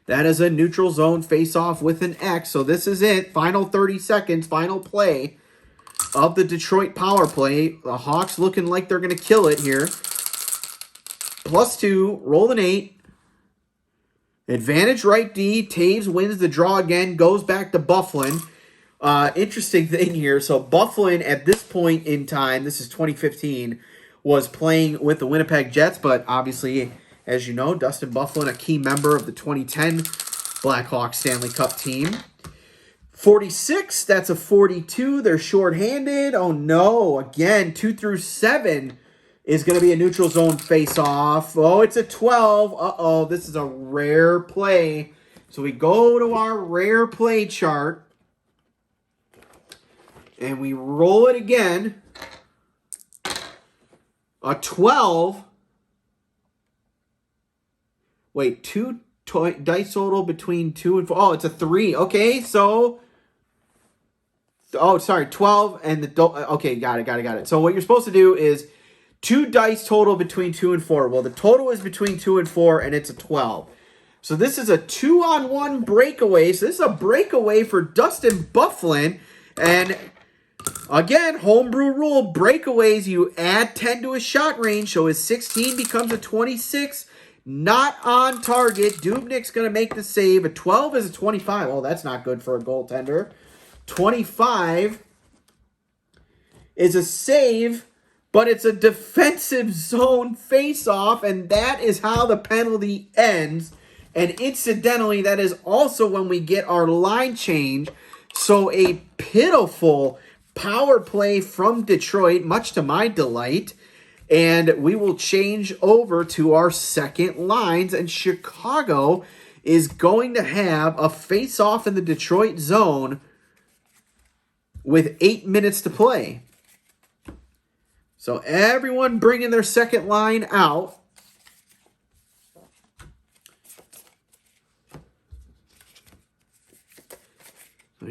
That is a neutral zone face-off with an X. So this is it. Final 30 seconds. Final play of the Detroit power play. The Hawks looking like they're going to kill it here. +2. Roll an 8. Advantage right D. Taves wins the draw again. Goes back to Byfuglien. Interesting thing here. So Byfuglien at this point in time, this is 2015, was playing with the Winnipeg Jets, but obviously, as you know, Dustin Byfuglien, a key member of the 2010 Blackhawks Stanley Cup team. 46, that's a 42. They're shorthanded. Oh no, again, 2 through 7 is going to be a neutral zone face-off. Oh, it's a 12. Uh-oh, this is a rare play. So we go to our rare play chart. And we roll it again. A 12. Wait, 2 dice total between 2 and 4. Oh, it's a 3. Okay, so. Oh, sorry, 12 and the. Okay, got it. So what you're supposed to do is 2 dice total between 2 and 4. Well, the total is between 2 and 4, and it's a 12. So this is a 2-on-1 breakaway. So this is a breakaway for Dustin Byfuglien. And again, homebrew rule, breakaways, you add 10 to his shot range, so his 16 becomes a 26. Not on target. Dubnyk's going to make the save. A 12 is a 25. Oh, that's not good for a goaltender. 25 is a save, but it's a defensive zone face-off, and that is how the penalty ends. And incidentally, that is also when we get our line change. So a pitiful power play from Detroit, much to my delight. And we will change over to our second lines. And Chicago is going to have a face-off in the Detroit zone with 8 minutes to play. So everyone bringing their second line out.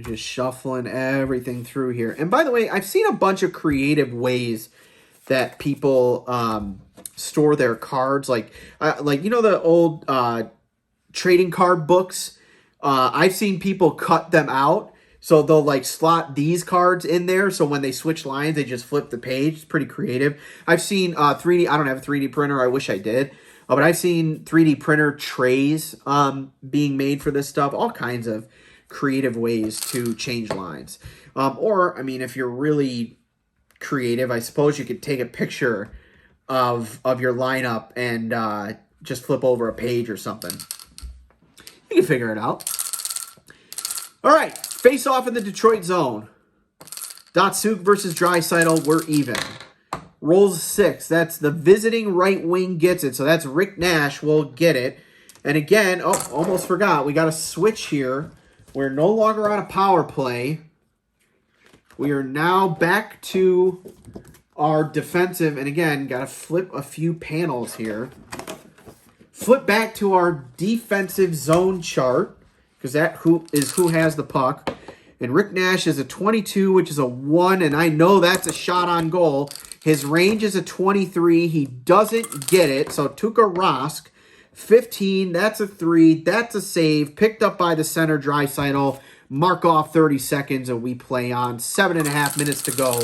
Just shuffling everything through here. And by the way, I've seen a bunch of creative ways that people store their cards. Like you know the old trading card books? I've seen people cut them out. So they'll like slot these cards in there. So when they switch lines, they just flip the page. It's pretty creative. I've seen 3D. I don't have a 3D printer. I wish I did. But I've seen 3D printer trays being made for this stuff. All kinds of creative ways to change lines. Or, I mean, if you're really creative, I suppose you could take a picture of your lineup and just flip over a page or something. You can figure it out. All right, face off in the Detroit zone. Datsuk versus Draisaitl, we're even. Rolls 6. That's the visiting right wing gets it. So that's Rick Nash will get it. And again, oh, almost forgot. We got a switch here. We're no longer on a power play. We are now back to our defensive. And again, got to flip a few panels here. Flip back to our defensive zone chart. Because that who has the puck. And Rick Nash is a 22, which is a 1. And I know that's a shot on goal. His range is a 23. He doesn't get it. So Tuukka Rask, 15. That's a 3. That's a save. Picked up by the center, Draisaitl. Mark off 30 seconds, and we play on. 7.5 minutes to go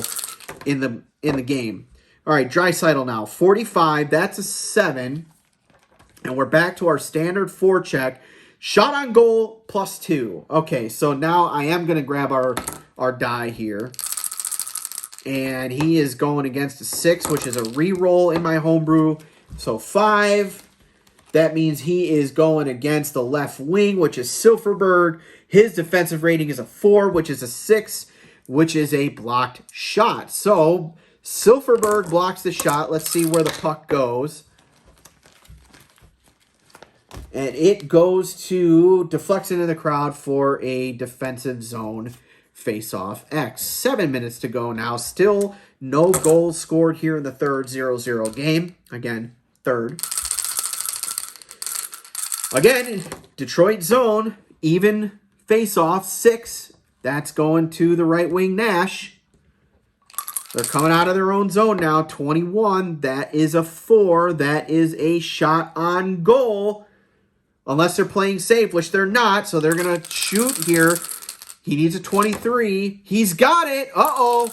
in the game. All right, Draisaitl now. 45. That's a 7. And we're back to our standard forecheck. Shot on goal +2. Okay, so now I am going to grab our die here. And he is going against a 6, which is a re-roll in my homebrew. So 5. That means he is going against the left wing, which is Silfverberg. His defensive rating is a 4, which is a 6, which is a blocked shot. So Silfverberg blocks the shot. Let's see where the puck goes. And it goes to, deflects into the crowd for a defensive zone face-off X. 7 minutes to go now. Still no goals scored here in the third 0-0 game. Again, third. Again, Detroit zone, even face-off 6. That's going to the right wing Nash. They're coming out of their own zone now. 21. That is a 4. That is a shot on goal. Unless they're playing safe, which they're not. So they're going to shoot here. He needs a 23. He's got it. Uh-oh.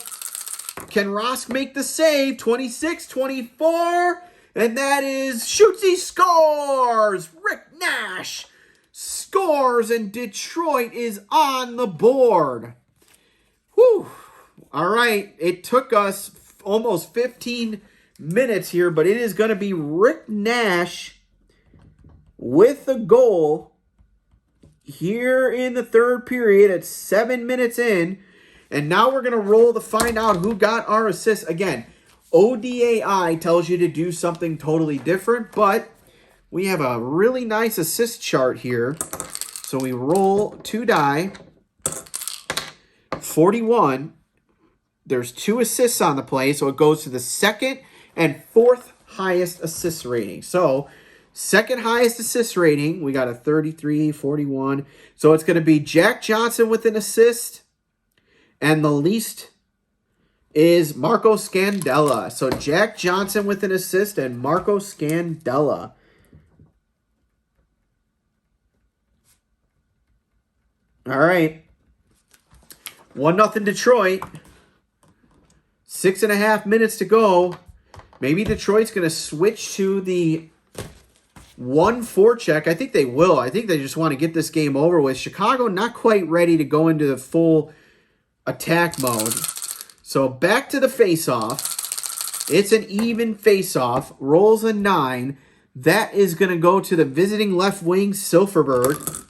Can Rask make the save? 26, 24. And that is shoots, he scores. Rick Nash scores, and Detroit is on the board. Whew. All right. It took us almost 15 minutes here, but it is going to be Rick Nash with the goal here in the third period at 7 minutes in. And now we're going to roll to find out who got our assists. Again, ODAI tells you to do something totally different, but we have a really nice assist chart here. So we roll 2 die. 41. There's 2 assists on the play, so it goes to the second and fourth highest assist rating. So second highest assist rating, we got a 33, 41. So it's going to be Jack Johnson with an assist. And the least is Marco Scandella. So Jack Johnson with an assist and Marco Scandella. All right. 1-0 Detroit. 6.5 minutes to go. Maybe Detroit's going to switch to the 1-4 check. I think they will. I think they just want to get this game over with. Chicago not quite ready to go into the full attack mode. So back to the face-off. It's an even face-off. Rolls a 9. That is going to go to the visiting left wing, Silfverberg.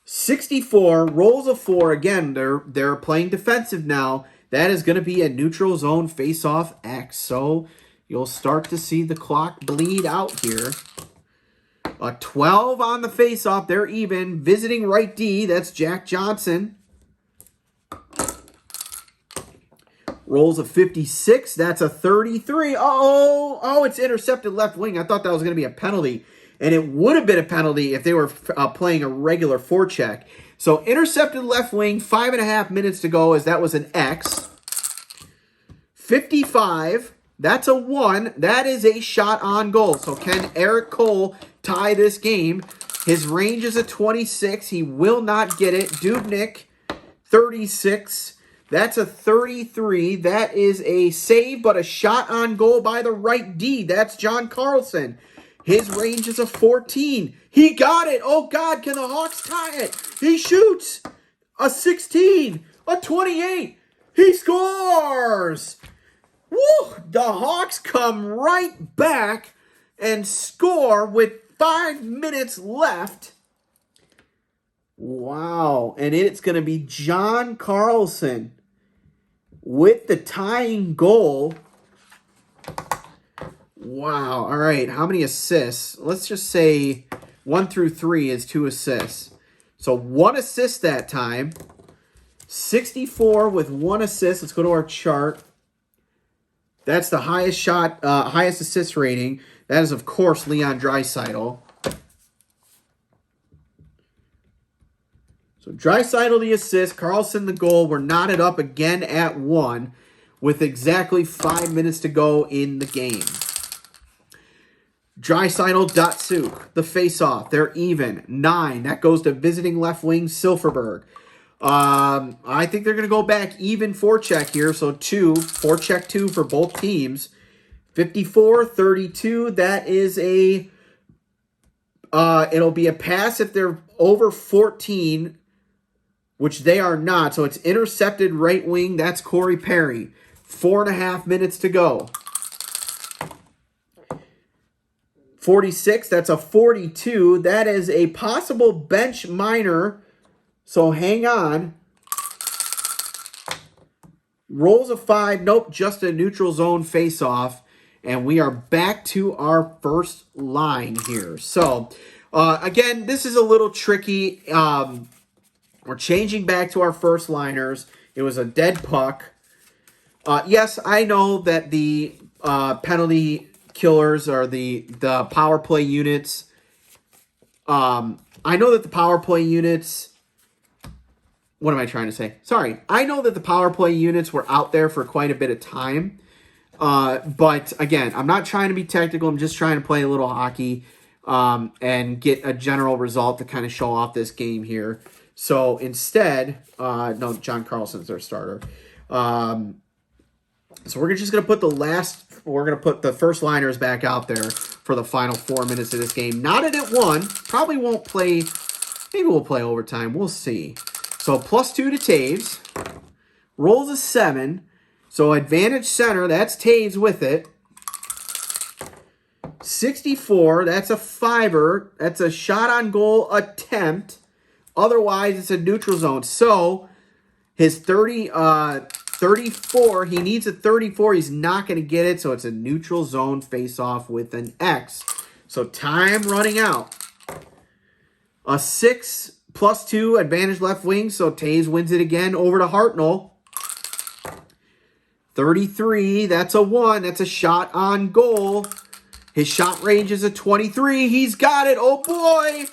64. Rolls a 4. Again, they're playing defensive now. That is going to be a neutral zone face-off X. So you'll start to see the clock bleed out here. A 12 on the face-off. They're even. Visiting right D. That's Jack Johnson. Rolls a 56. That's a 33. Oh, it's intercepted left wing. I thought that was going to be a penalty. And it would have been a penalty if they were playing a regular forecheck. So intercepted left wing, 5.5 minutes to go as that was an X. 55, that's a 1. That is a shot on goal. So can Eric Cole tie this game? His range is a 26. He will not get it. Dubnyk, 36. That's a 33. That is a save, but a shot on goal by the right D. That's John Carlson. His range is a 14. He got it. Oh, God, can the Hawks tie it? He shoots. A 16. A 28. He scores. Woo! The Hawks come right back and score with 5 minutes left. Wow. And it's going to be John Carlson with the tying goal. Wow. All right. How many assists? Let's just say 1 through 3 is 2 assists. So 1 assist that time. 64 with 1 assist. Let's go to our chart. That's the highest highest assist rating. That is, of course, Leon Draisaitl. So Draisaitl the assist, Carlson the goal. We're knotted up again at 1 with exactly 5 minutes to go in the game. Draisaitl, Datsuk, the face-off. They're even. 9. That goes to visiting left wing Silfverberg. I think they're going to go back even forecheck here. So 2, forecheck 2 for both teams. 54-32. That is a, it'll be a pass if they're over 14, which they are not. So it's intercepted right wing. That's Corey Perry. 4.5 minutes to go. 46, that's a 42. That is a possible bench minor. So hang on. Rolls a 5. Nope, just a neutral zone face-off. And we are back to our first line here. So, again, this is a little tricky. We're changing back to our first liners. It was a dead puck. Yes, I know that the penalty killers are the power play units. I know that the power play units... What am I trying to say? Sorry. I know that the power play units were out there for quite a bit of time. But, again, I'm not trying to be technical. I'm just trying to play a little hockey and get a general result to kind of show off this game here. So, instead, no, John Carlson's our starter. So, we're just going to put the first liners back out there for the final 4 minutes of this game. Knotted at 1. Probably won't play. Maybe we'll play overtime. We'll see. So, +2 to Taves. Rolls a 7. So, advantage center. That's Taves with it. 64. That's a 5er. That's a shot on goal attempt. Otherwise, it's a neutral zone. So, his 34, he needs a 34. He's not going to get it. So, it's a neutral zone face-off with an X. So, time running out. A 6 +2, advantage left wing. So, Taves wins it again over to Hartnell. 33, that's a 1. That's a shot on goal. His shot range is a 23. He's got it. Oh, boy.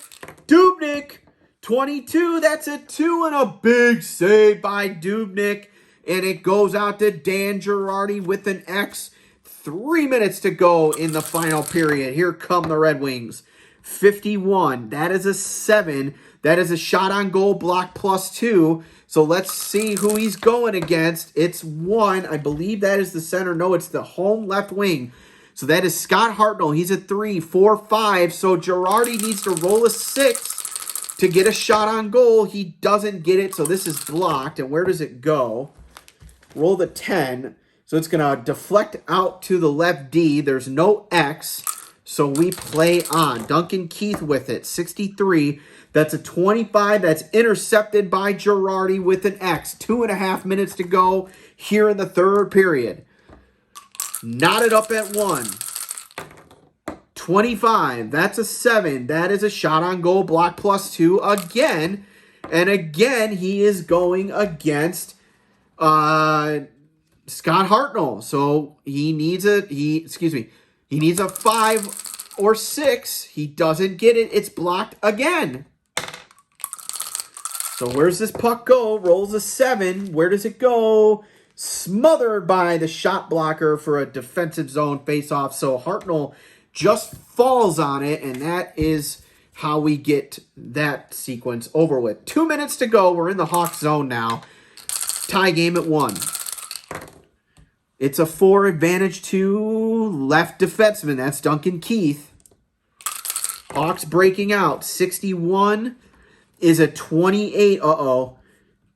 Dubnyk, 22. That's a 2 and a big save by Dubnyk. And it goes out to Dan Girardi with an X. 3 minutes to go in the final period. Here come the Red Wings. 51. That is a 7. That is a shot on goal block +2. So let's see who he's going against. It's 1. I believe that is the center. No, it's the home left wing. So that is Scott Hartnell. He's a 3, 4, 5. So Girardi needs to roll a 6 to get a shot on goal. He doesn't get it, so this is blocked. And where does it go? Roll the 10. So it's going to deflect out to the left D. There's no X. So we play on. Duncan Keith with it. 63. That's a 25. That's intercepted by Girardi with an X. 2.5 minutes to go here in the third period. Knotted up at 1. 25. That's a 7. That is a shot on goal block +2 again. And again, he is going against Scott Hartnell. So he needs he needs a 5 or 6. He doesn't get it. It's blocked again. So where's this puck go? Rolls a 7. Where does it go? Smothered by the shot blocker for a defensive zone faceoff. So Hartnell just falls on it, and that is how we get that sequence over with. 2 minutes to go. We're in the Hawks zone now. Tie game at 1. It's a 4 advantage to left defenseman. That's Duncan Keith. Hawks breaking out. 61 is a 28.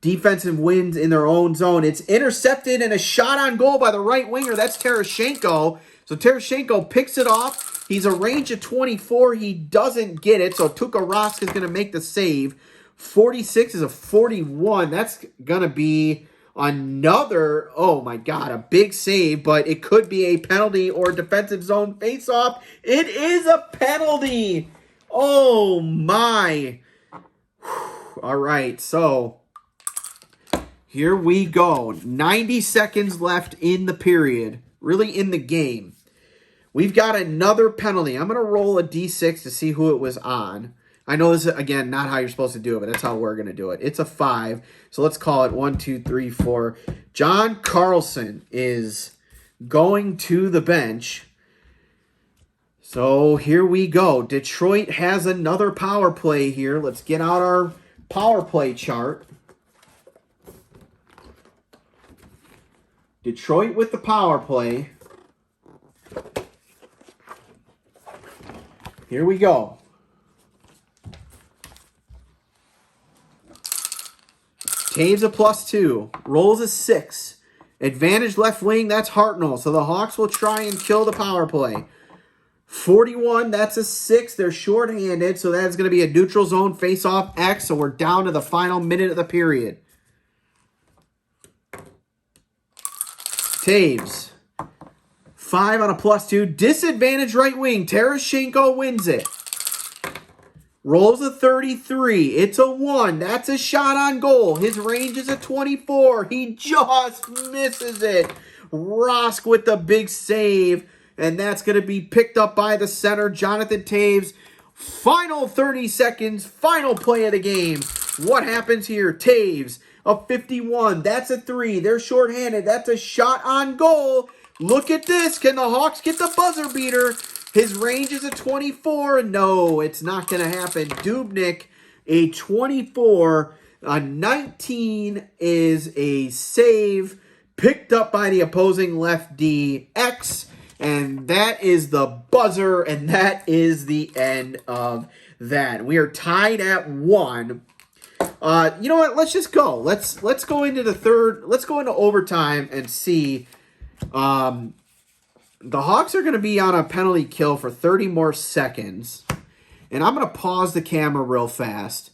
Defensive wins in their own zone. It's intercepted and a shot on goal by the right winger. That's Terashenko. So Terashenko picks it off. He's a range of 24. He doesn't get it. So Tukarask is going to make the save. 46 is a 41. That's going to be another, oh my God, a big save. But it could be a penalty or defensive zone faceoff. It is a penalty. Oh my. All right, so here we go. 90 seconds left in the period, really in the game. We've got another penalty. I'm going to roll a D6 to see who it was on. I know this is, again, not how you're supposed to do it, but that's how we're going to do it. It's a 5, so let's call it 1, 2, 3, 4. John Carlson is going to the bench. So here we go. Detroit has another power play here. Let's get out our power play chart. Detroit with the power play. Here we go. Taves a +2. Rolls a 6. Advantage left wing, that's Hartnell. So the Hawks will try and kill the power play. 41, that's a 6. They're shorthanded, so that's going to be a neutral zone face-off X. So we're down to the final minute of the period. Taves. 5 on a +2. Disadvantage right wing. Terashenko wins it. Rolls a 33. It's a 1. That's a shot on goal. His range is a 24. He just misses it. Rosk with the big save. And that's going to be picked up by the center, Jonathan Taves. Final 30 seconds. Final play of the game. What happens here? Taves, a 51. That's a 3. They're shorthanded. That's a shot on goal. Look at this. Can the Hawks get the buzzer beater? His range is a 24. No, it's not going to happen. Dubnyk, a 24. A 19 is a save. Picked up by the opposing left D. X. And that is the buzzer. And that is the end of that. We are tied at 1. You know what? Let's just go. Let's go into the third. Let's go into overtime and see. The Hawks are going to be on a penalty kill for 30 more seconds. And I'm going to pause the camera real fast.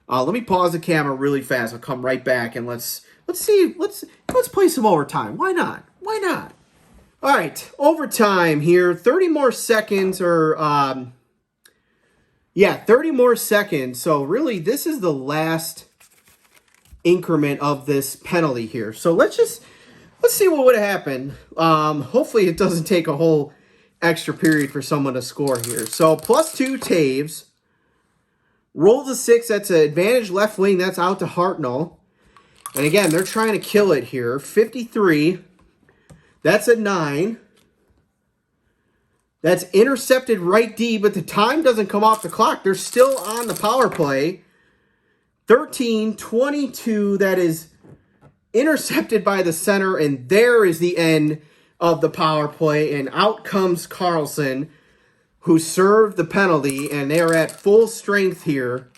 Let me pause the camera really fast. I'll come right back and let's see. Let's play some overtime. Why not? Why not? All right, overtime here. 30 more seconds or 30 more seconds. So really this is the last increment of this penalty here. So let's see what would happen. Hopefully it doesn't take a whole extra period for someone to score here. So +2 Taves. Rolls a 6. That's an advantage left wing. That's out to Hartnell. And again, they're trying to kill it here. 53. That's a 9. That's intercepted right D, but the time doesn't come off the clock. They're still on the power play. 13, 22. That is intercepted by the center, and there is the end of the power play. And out comes Carlson, who served the penalty, and they are at full strength here.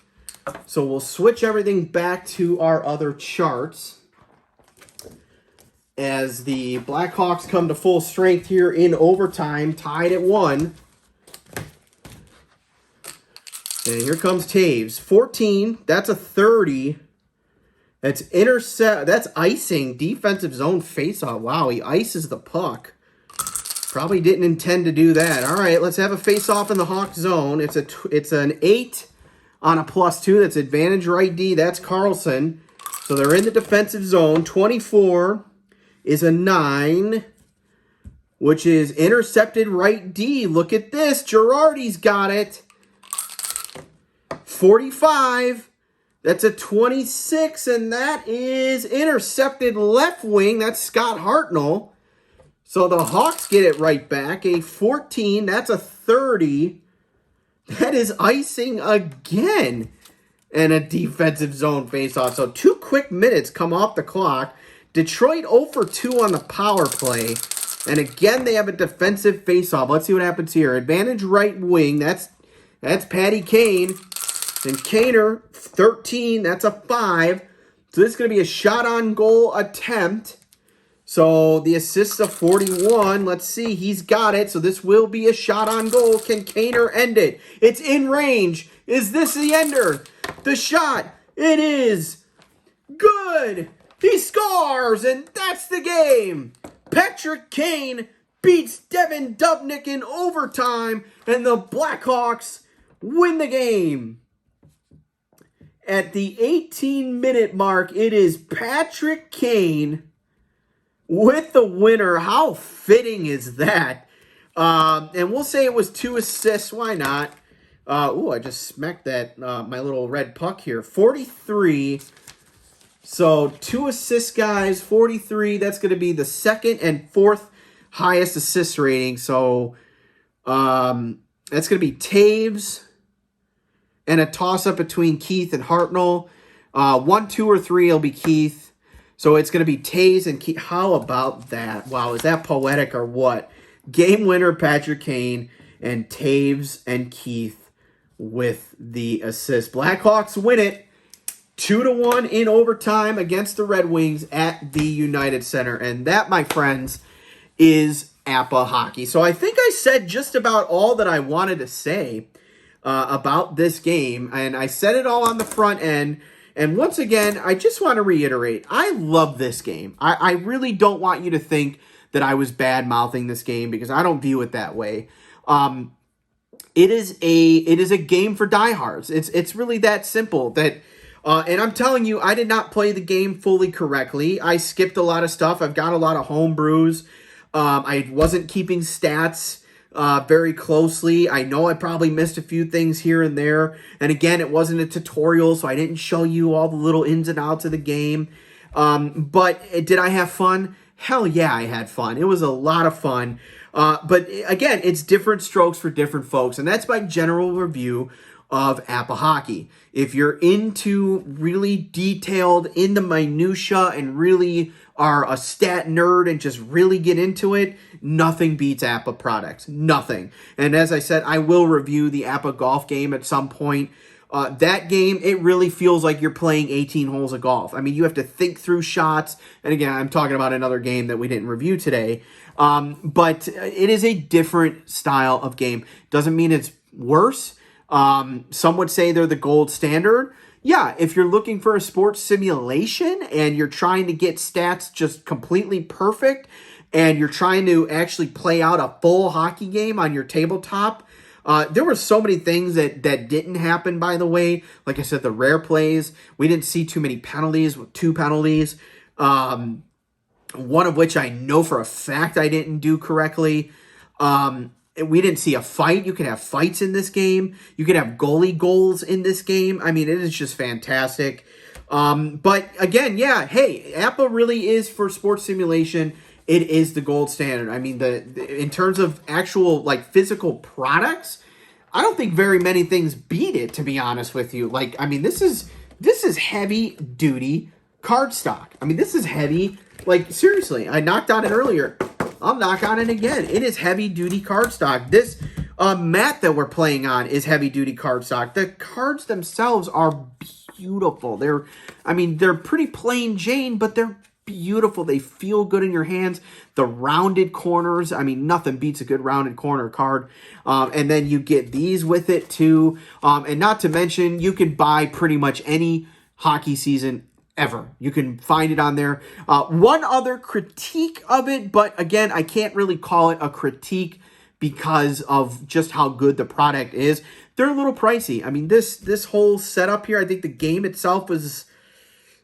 So we'll switch everything back to our other charts as the Blackhawks come to full strength here in overtime, tied at 1. And here comes Taves. 14, that's a 30. That's that's icing, defensive zone faceoff. Wow, he ices the puck. Probably didn't intend to do that. All right, let's have a faceoff in the Hawk zone. It's an 8 on a +2. That's advantage right D. That's Carlson. So they're in the defensive zone. 24 is a 9, which is intercepted right D. Look at this. Girardi's got it. 45. That's a 26, and that is intercepted left wing. That's Scott Hartnell. So the Hawks get it right back. A 14, that's a 30. That is icing again. And a defensive zone faceoff. So 2 quick minutes come off the clock. Detroit 0 for 2 on the power play. And again, they have a defensive faceoff. Let's see what happens here. Advantage right wing. That's Patty Kane. And Kaner, 13. That's a 5. So this is going to be a shot on goal attempt. So the assist of 41. Let's see. He's got it. So this will be a shot on goal. Can Kaner end it? It's in range. Is this the ender? The shot. It is good. He scores. And that's the game. Patrick Kane beats Devin Dubnyk in overtime. And the Blackhawks win the game. At the 18-minute mark, it is Patrick Kane with the winner. How fitting is that? And we'll say it was 2 assists. Why not? I just smacked that my little red puck here. 43. So 2 assists, guys. 43. That's going to be the second and fourth highest assist rating. So that's going to be Taves and a toss-up between Keith and Hartnell. 1, 2, or 3 will be Keith. So it's going to be Taves and Keith. How about that? Wow, is that poetic or what? Game winner, Patrick Kane, and Taves and Keith with the assist. Blackhawks win it 2-1 in overtime against the Red Wings at the United Center. And that, my friends, is APBA hockey. So I think I said just about all that I wanted to say about this game, and I said it all on the front end. And once again, I just want to reiterate, I love this game. I really don't want you to think that I was bad-mouthing this game, because I don't view it that way. It is a game for diehards. It's really that simple. And I'm telling you, I did not play the game fully correctly. I skipped a lot of stuff. I've got a lot of home brews. I wasn't keeping stats very closely. I know I probably missed a few things here and there. And again, it wasn't a tutorial, so I didn't show you all the little ins and outs of the game. But did I have fun? Hell yeah, I had fun. It was a lot of fun. But again, it's different strokes for different folks. And that's my general review of APBA hockey. If you're into really detailed, in the minutia, and really are a stat nerd and just really get into it, nothing beats APBA products. Nothing. And as I said, I will review the APBA golf game at some point. That game, it really feels like you're playing 18 holes of golf. I mean, you have to think through shots. And again, I'm talking about another game that we didn't review today. But it is a different style of game. Doesn't mean it's worse. Some would say they're the gold standard. Yeah, if you're looking for a sports simulation and you're trying to get stats just completely perfect and you're trying to actually play out a full hockey game on your tabletop, there were so many things that didn't happen, by the way. Like I said, the rare plays, we didn't see too many penalties, with 2 penalties. One of which I know for a fact I didn't do correctly. We didn't see a fight. You could have fights in this game. You could have goalie goals in this game. I mean, it is just fantastic. But again, yeah, hey, APBA really is, for sports simulation, it is the gold standard. I mean, in terms of actual, like, physical products, I don't think very many things beat it, to be honest with you. Like, I mean, this is heavy duty cardstock. I mean, this is heavy. Like, seriously, I knocked on it earlier. I'll knock on it again. It is heavy-duty cardstock. This mat that we're playing on is heavy-duty cardstock. The cards themselves are beautiful. They're pretty plain Jane, but they're beautiful. They feel good in your hands. The rounded corners, I mean, nothing beats a good rounded corner card. And then you get these with it, too. And not to mention, you can buy pretty much any hockey season ever. You can find it on there. One other critique of it, but again, I can't really call it a critique because of just how good the product is. They're a little pricey. I mean, this whole setup here, I think the game itself was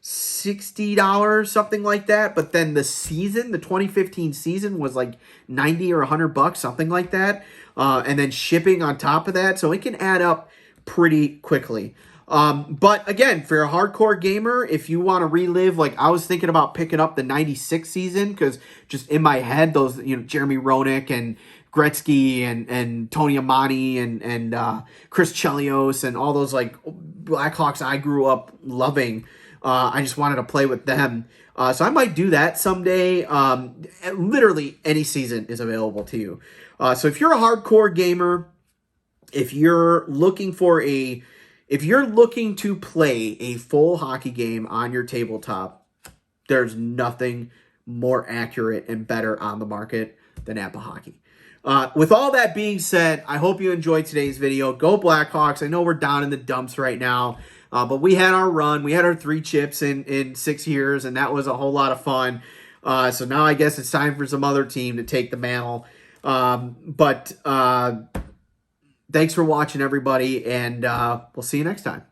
$60, something like that. But then the season, the 2015 season, was like $90 or $100, something like that. And then shipping on top of that. So it can add up pretty quickly. But again, for a hardcore gamer, if you want to relive, like I was thinking about picking up the 96 season, because just in my head, those, Jeremy Roenick and Gretzky and Tony Amani and Chris Chelios and all those like Blackhawks I grew up loving. I just wanted to play with them. So I might do that someday. Literally any season is available to you. So if you're a hardcore gamer, if you're looking to play a full hockey game on your tabletop, there's nothing more accurate and better on the market than APBA Hockey. With all that being said, I hope you enjoyed today's video. Go Blackhawks. I know we're down in the dumps right now, but we had our run. We had our 3 chips in 6 years, and that was a whole lot of fun. So now I guess it's time for some other team to take the mantle. Thanks for watching, everybody, and we'll see you next time.